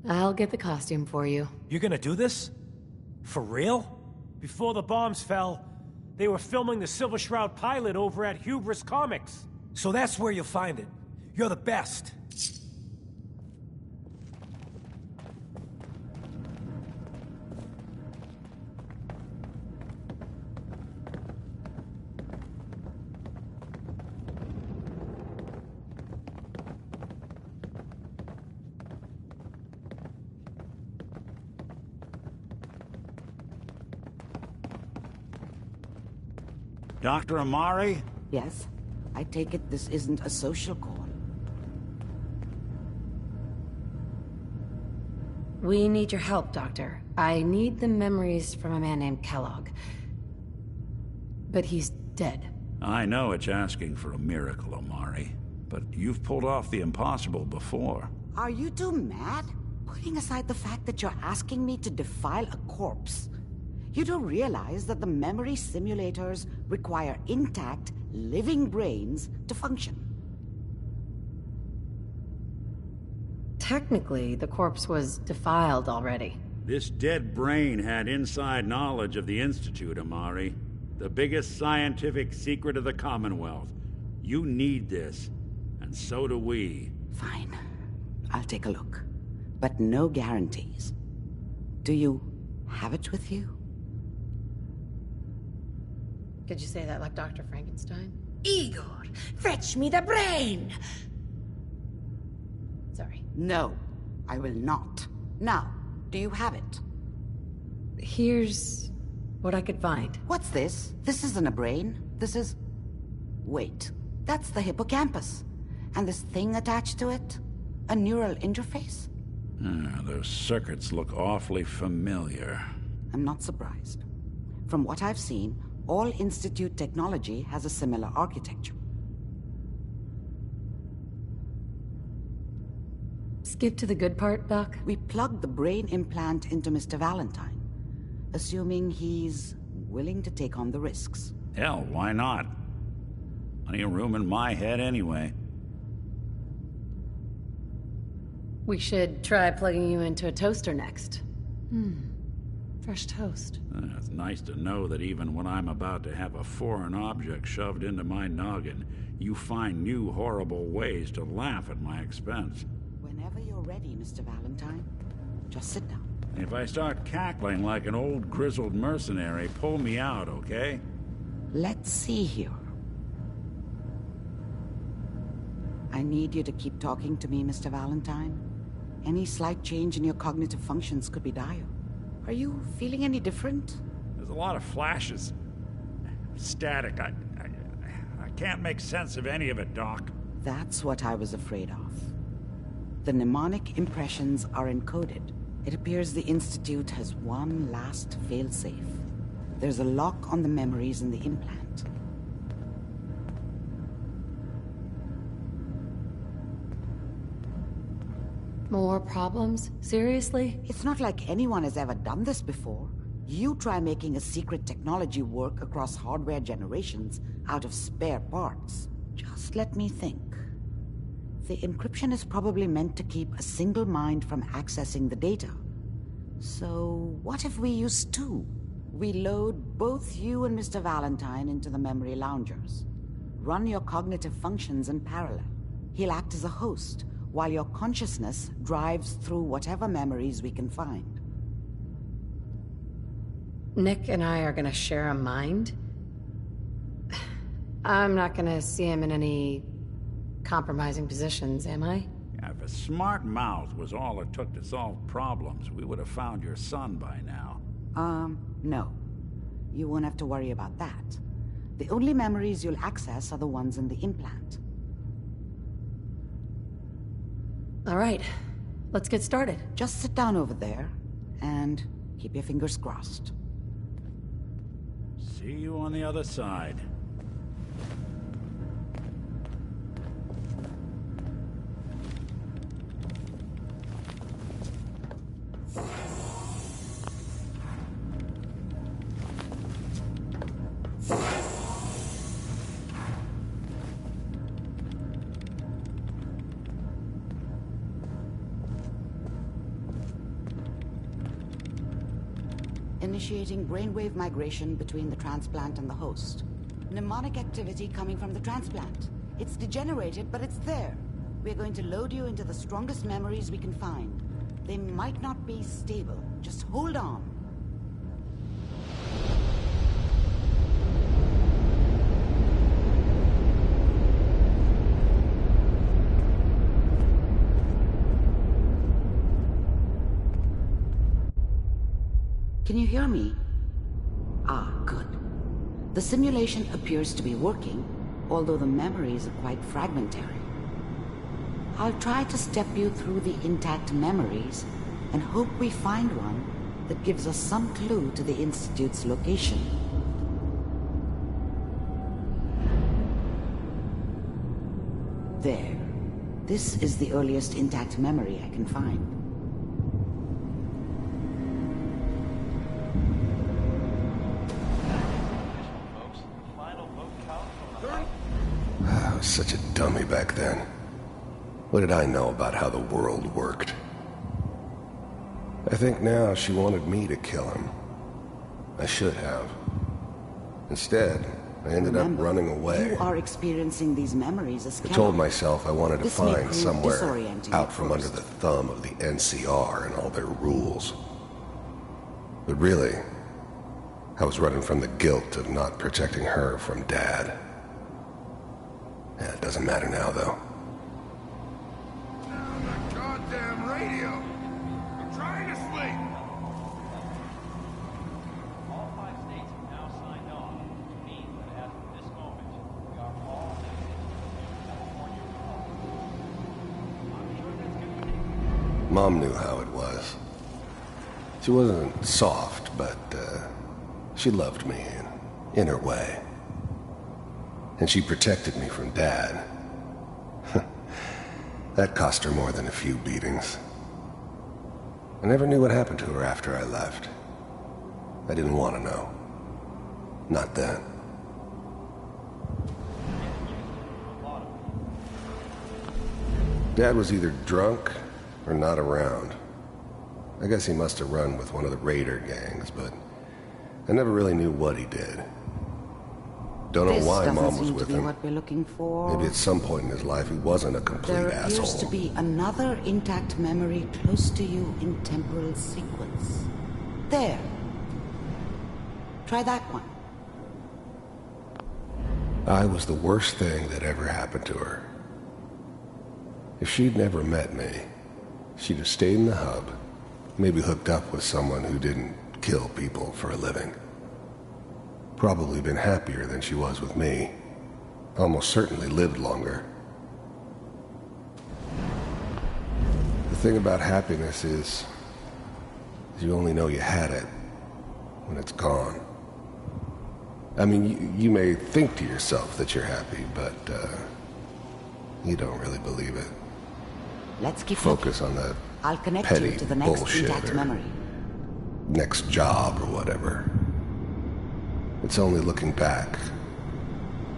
I'll get the costume for you. You're gonna do this? For real? Before the bombs fell, They were filming the Silver Shroud pilot over at Hubris Comics. So that's where you'll find it. You're the best. Dr. Amari? Yes? I take it this isn't a social call. We need your help, Doctor. I need the memories from a man named Kellogg. But he's dead. I know it's asking for a miracle, Amari. But you've pulled off the impossible before. Are you two mad? Putting aside the fact that you're asking me to defile a corpse, you do realize that the memory simulators require intact, living brains to function. Technically, the corpse was defiled already. This dead brain had inside knowledge of the Institute, Amari. The biggest scientific secret of the Commonwealth. You need this, and so do we. Fine. I'll take a look. But no guarantees. Do you have it with you? Could you say that like Dr. Frankenstein? Igor, fetch me the brain! Sorry. No, I will not. Now, do you have it? Here's what I could find. What's this? This isn't a brain. This is... Wait, that's the hippocampus. And this thing attached to it? A neural interface? Those circuits look awfully familiar. I'm not surprised. From what I've seen, all Institute technology has a similar architecture. Skip to the good part, Doc? We plugged the brain implant into Mr. Valentine, assuming he's willing to take on the risks. Hell, why not? Plenty of room in my head anyway. We should try plugging you into a toaster next. Fresh toast. It's nice to know that even when I'm about to have a foreign object shoved into my noggin, you find new horrible ways to laugh at my expense. Whenever you're ready, Mr. Valentine, just sit down. If I start cackling like an old grizzled mercenary, pull me out, okay? Let's see here. I need you to keep talking to me, Mr. Valentine. Any slight change in your cognitive functions could be dire. Are you feeling any different? There's a lot of flashes. Static. I can't make sense of any of it, Doc. That's what I was afraid of. The mnemonic impressions are encoded. It appears the Institute has one last failsafe. There's a lock on the memories in the implant. More problems? Seriously? It's not like anyone has ever done this before. You try making a secret technology work across hardware generations out of spare parts. Just let me think. The encryption is probably meant to keep a single mind from accessing the data. So, what if we use two? We load both you and Mr. Valentine into the memory loungers. Run your cognitive functions in parallel. He'll act as a host, while your consciousness drives through whatever memories we can find. Nick and I are gonna share a mind? I'm not gonna see him in any compromising positions, am I? If a smart mouth was all it took to solve problems, we would have found your son by now. No. You won't have to worry about that. The only memories you'll access are the ones in the implant. All right, let's get started. Just sit down over there, and keep your fingers crossed. See you on the other side. initiating brainwave migration between the transplant and the host. Mnemonic activity coming from the transplant. It's degenerated, but it's there. We're going to load you into the strongest memories we can find. They might not be stable. Just hold on. Can you hear me? Ah, good. The simulation appears to be working, although the memories are quite fragmentary. I'll try to step you through the intact memories and hope we find one that gives us some clue to the Institute's location. There. This is the earliest intact memory I can find. I was such a dummy back then. What did I know about how the world worked? I think now she wanted me to kill him. I should have. Instead, I ended up running away. You are experiencing these memories as I told myself I wanted to find somewhere out from first. under the thumb of the NCR and all their rules. But really, I was running from the guilt of not protecting her from Dad. Yeah, it doesn't matter now, though. Goddamn radio! I'm trying to sleep! All 5 states have now signed on, which means that as of this moment, we are all California Republic. I'm sure that's going to take... Mom knew how it was. She wasn't soft, but she loved me in her way. And she protected me from Dad. That cost her more than a few beatings. I never knew what happened to her after I left. I didn't want to know. Not then. Dad was either drunk or not around. I guess he must have run with one of the Raider gangs, but I never really knew what he did. Don't know why Mom was with him. What we're looking for. Maybe at some point in his life he wasn't a complete There asshole. appears to be another intact memory close to you in temporal sequence. There. Try that one. I was the worst thing that ever happened to her. If she'd never met me, she'd have stayed in the hub, maybe hooked up with someone who didn't kill people for a living. Probably been happier than she was with me. Almost certainly lived longer. The thing about happiness is you only know you had it when it's gone. I mean, you may think to yourself that you're happy, but you don't really believe it. Let's keep Focus on that I'll connect petty you to the next bullshit intact or memory. next job or whatever. It's only looking back,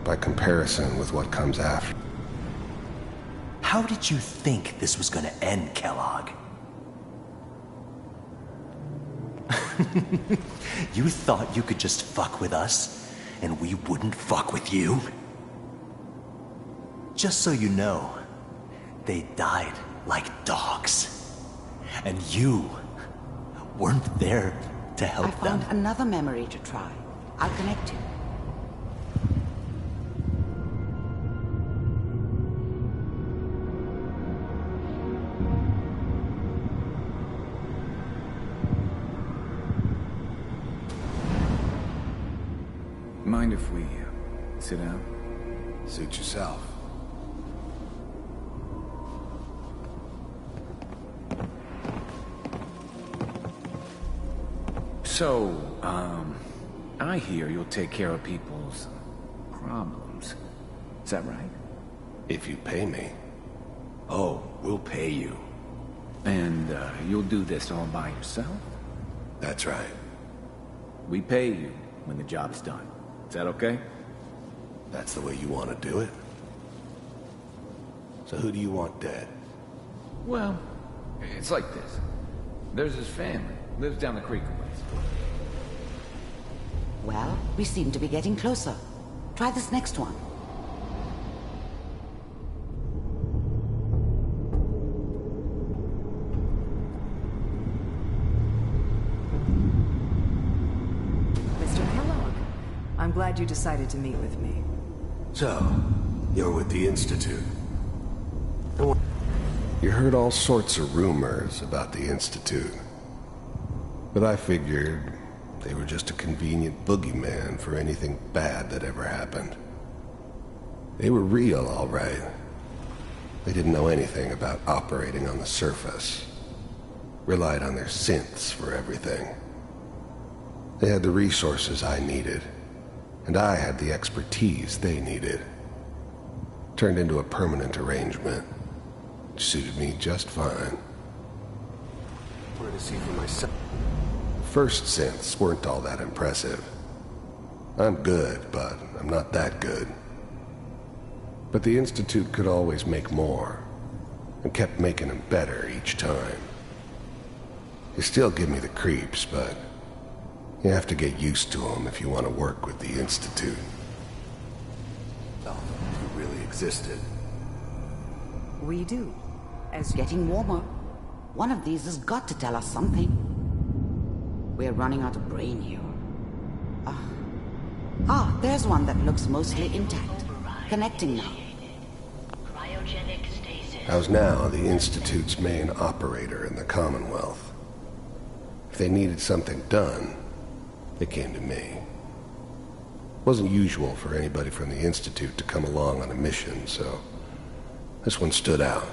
by comparison with what comes after. How did you think this was gonna end, Kellogg? You thought you could just fuck with us, and we wouldn't fuck with you? Just so you know, they died like dogs. And you weren't there to help I found them. another memory to try. I'll connect you. Mind if we sit down? Suit yourself. So, I hear you'll take care of people's problems. Is that right? If you pay me. Oh, we'll pay you. And you'll do this all by yourself? That's right. We pay you when the job's done. Is that okay? That's the way you want to do it? So who do you want dead? Well, it's like this. There's his family. Lives down the creek a ways. Well, we seem to be getting closer. Try this next one. Mr. Kellogg, I'm glad you decided to meet with me. So, you're with the Institute. You heard all sorts of rumors about the Institute. But I figured they were just a convenient boogeyman for anything bad that ever happened. They were real, all right. They didn't know anything about operating on the surface. Relied on their synths for everything. They had the resources I needed, and I had the expertise they needed. Turned into a permanent arrangement. Suited me just fine. Wanted to see for myself. First synths weren't all that impressive. I'm good, but I'm not that good. But the Institute could always make more, and kept making them better each time. They still give me the creeps, but you have to get used to them if you want to work with the Institute. Well, if it really existed. We do. It's getting warmer. One of these has got to tell us something. We're running out of brain here. There's one that looks mostly intact. Connecting now. I was now the Institute's main operator in the Commonwealth. If they needed something done, they came to me. It wasn't usual for anybody from the Institute to come along on a mission, so this one stood out.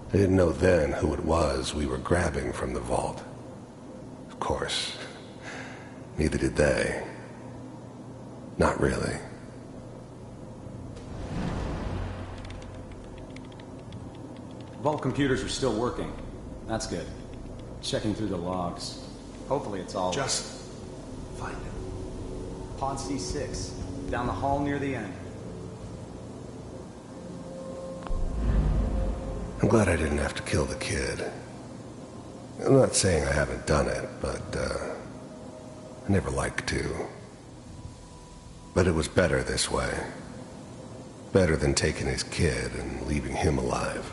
I didn't know then who it was we were grabbing from the vault. Of course, neither did they. Not really. Vault computers are still working. That's good. Checking through the logs. Hopefully it's all... Just find it. Pod C6. Down the hall near the end. I'm glad I didn't have to kill the kid. I'm not saying I haven't done it, but, I never like to. But it was better this way. Better than taking his kid and leaving him alive.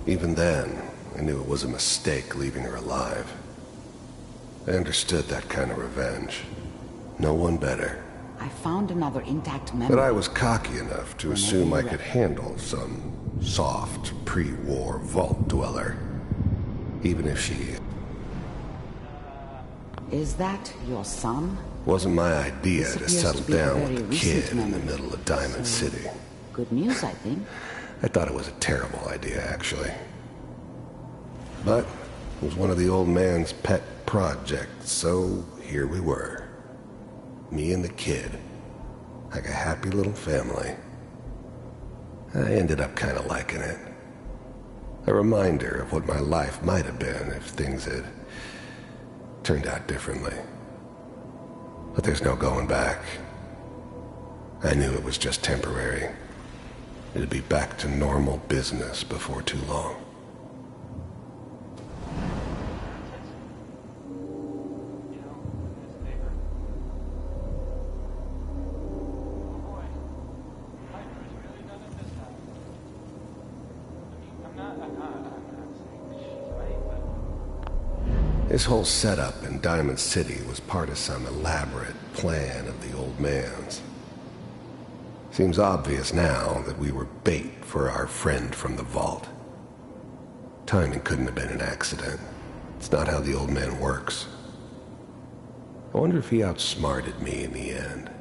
Even then, I knew it was a mistake leaving her alive. I understood that kind of revenge. No one better. I found another intact memory. But I was cocky enough to assume I could handle some soft, pre-war vault dweller. Even if she... Is that your son? Wasn't my idea to settle down with a kid in the middle of Diamond City. Good news, I think. I thought it was a terrible idea, actually. But it was one of the old man's pet projects, so here we were. Me and the kid. Like a happy little family. I ended up kind of liking it. A reminder of what my life might have been if things had turned out differently. But there's no going back. I knew it was just temporary. It'd be back to normal business before too long. This whole setup in Diamond City was part of some elaborate plan of the old man's. Seems obvious now that we were bait for our friend from the vault. Timing couldn't have been an accident. It's not how the old man works. I wonder if he outsmarted me in the end.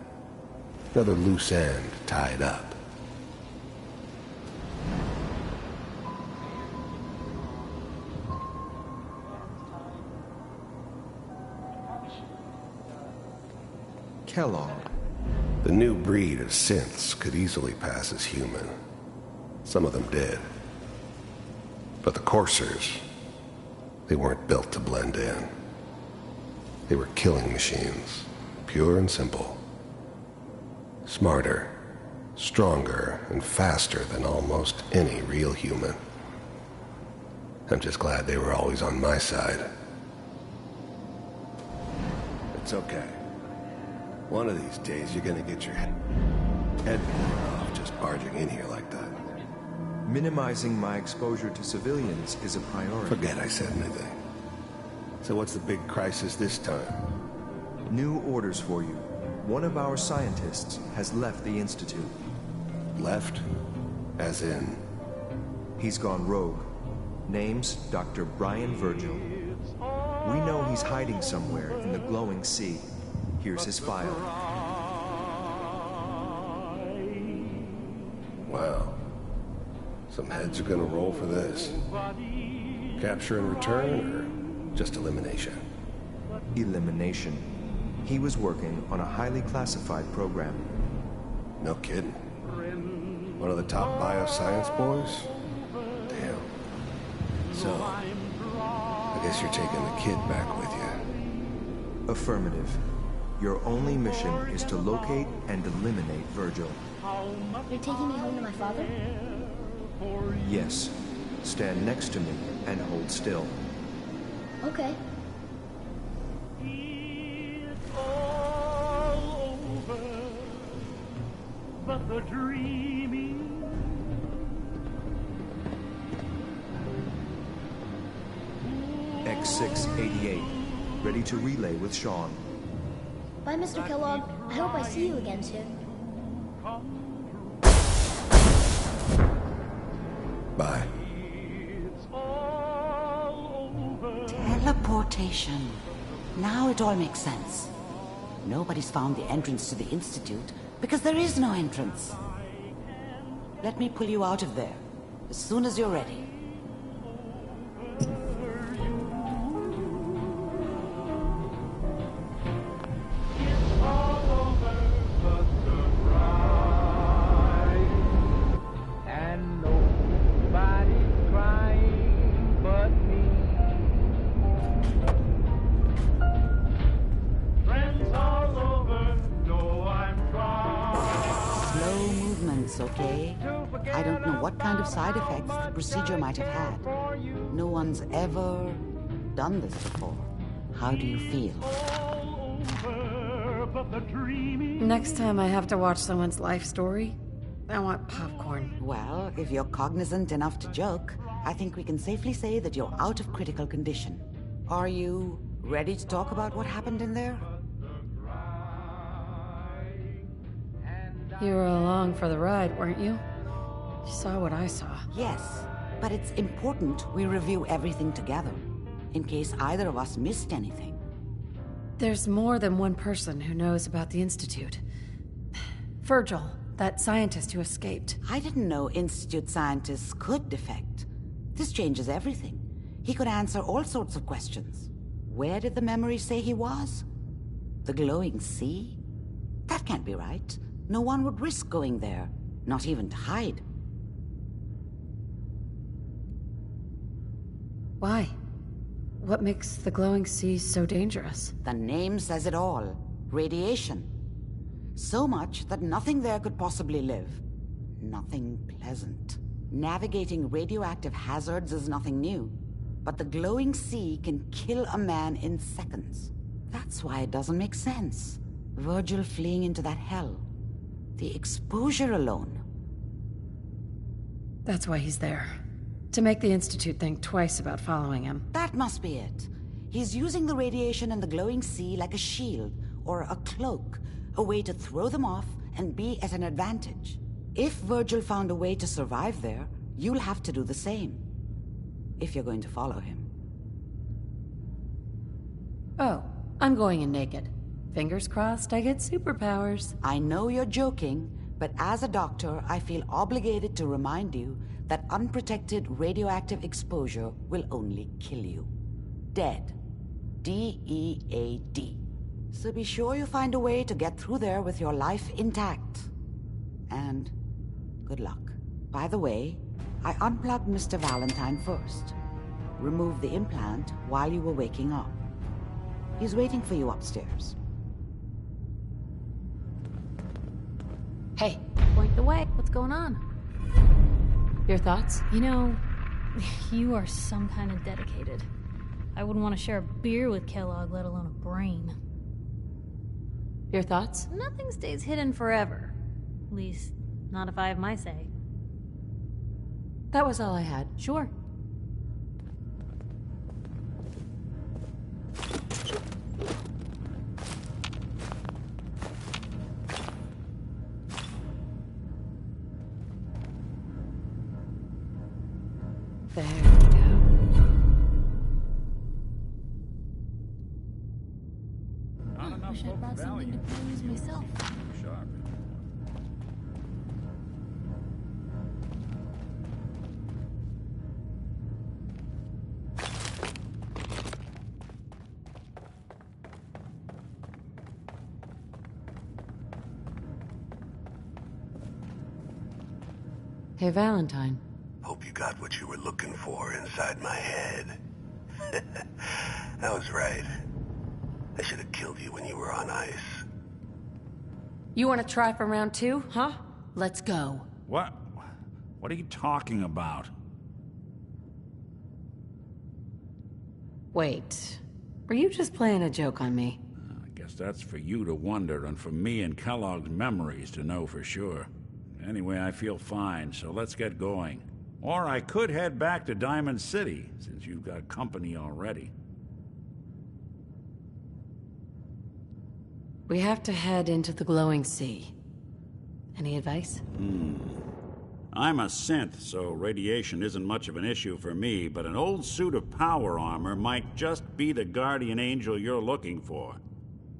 Another loose end tied up. Kellogg. The new breed of synths could easily pass as human. Some of them did. But the coursers, they weren't built to blend in. They were killing machines, pure and simple. Smarter, stronger, and faster than almost any real human. I'm just glad they were always on my side. It's okay. One of these days, you're gonna get your head blown off just barging in here like that. Minimizing my exposure to civilians is a priority. Forget I said anything. So what's the big crisis this time? New orders for you. One of our scientists has left the Institute. Left? As in? He's gone rogue. Name's Dr. Brian Virgil. We know he's hiding somewhere in the glowing sea. Here's his file. Wow. Some heads are gonna roll for this. Capture and return, or just elimination? Elimination. He was working on a highly classified program. No kidding. One of the top bioscience boys? Damn. So, I guess you're taking the kid back with you. Affirmative. Your only mission is to locate and eliminate Virgil. You're taking me home to my father? Yes. Stand next to me and hold still. Okay. But the dreaming X688, ready to relay with Sean. Bye, Mr. Kellogg. I hope I see you again soon. Bye. Teleportation. Now it all makes sense. Nobody's found the entrance to the Institute because there is no entrance. Let me pull you out of there as soon as you're ready. Okay? I don't know what kind of side effects the procedure might have had. No one's ever done this before. How do you feel? Next time I have to watch someone's life story, I want popcorn. Well, if you're cognizant enough to joke, I think we can safely say that you're out of critical condition. Are you ready to talk about what happened in there? You were along for the ride, weren't you? You saw what I saw. Yes, but it's important we review everything together, in case either of us missed anything. There's more than one person who knows about the Institute. Virgil, that scientist who escaped. I didn't know Institute scientists could defect. This changes everything. He could answer all sorts of questions. Where did the memory say he was? The glowing sea? That can't be right. No one would risk going there, not even to hide. Why? What makes the glowing sea so dangerous? The name says it all. Radiation. So much that nothing there could possibly live. Nothing pleasant. Navigating radioactive hazards is nothing new. But the glowing sea can kill a man in seconds. That's why it doesn't make sense. Virgil fleeing into that hell. The exposure alone. That's why he's there. To make the Institute think twice about following him. That must be it. He's using the radiation and the glowing sea like a shield, or a cloak, a way to throw them off and be at an advantage. If Virgil found a way to survive there, you'll have to do the same. If you're going to follow him. Oh, I'm going in naked. Fingers crossed I get superpowers. I know you're joking, but as a doctor, I feel obligated to remind you that unprotected radioactive exposure will only kill you. Dead. D-E-A-D. So be sure you find a way to get through there with your life intact. And good luck. By the way, I unplugged Mr. Valentine first. Removed the implant while you were waking up. He's waiting for you upstairs. Hey. Point the way. What's going on? Your thoughts? You know, You are some kind of dedicated. I wouldn't want to share a beer with Kellogg, let alone a brain. Your thoughts? Nothing stays hidden forever. At least, not if I have my say. That was all I had. Sure. There we go. Not enough Wish I brought something to use myself. Sharp. Hey, Valentine. Hope you got what you were looking for inside my head. I was right. I should have killed you when you were on ice. You want to try for round 2, huh? Let's go. What? What are you talking about? Wait. Were you just playing a joke on me? I guess that's for you to wonder, and for me and Kellogg's memories to know for sure. Anyway, I feel fine, so let's get going. Or I could head back to Diamond City, since you've got company already. We have to head into the glowing sea. Any advice? I'm a synth, so radiation isn't much of an issue for me, but an old suit of power armor might just be the guardian angel you're looking for.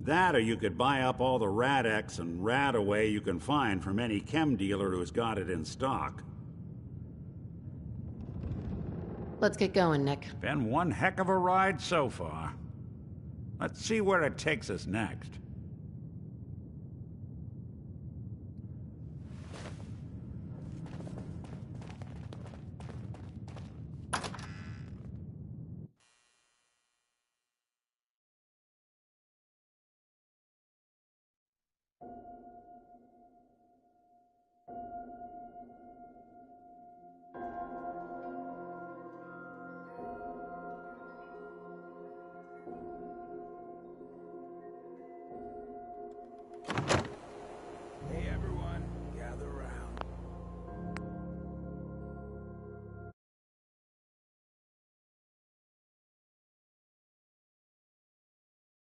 That, or you could buy up all the Rad-X and Rad-Away you can find from any chem dealer who's got it in stock. Let's get going, Nick. Been one heck of a ride so far. Let's see where it takes us next.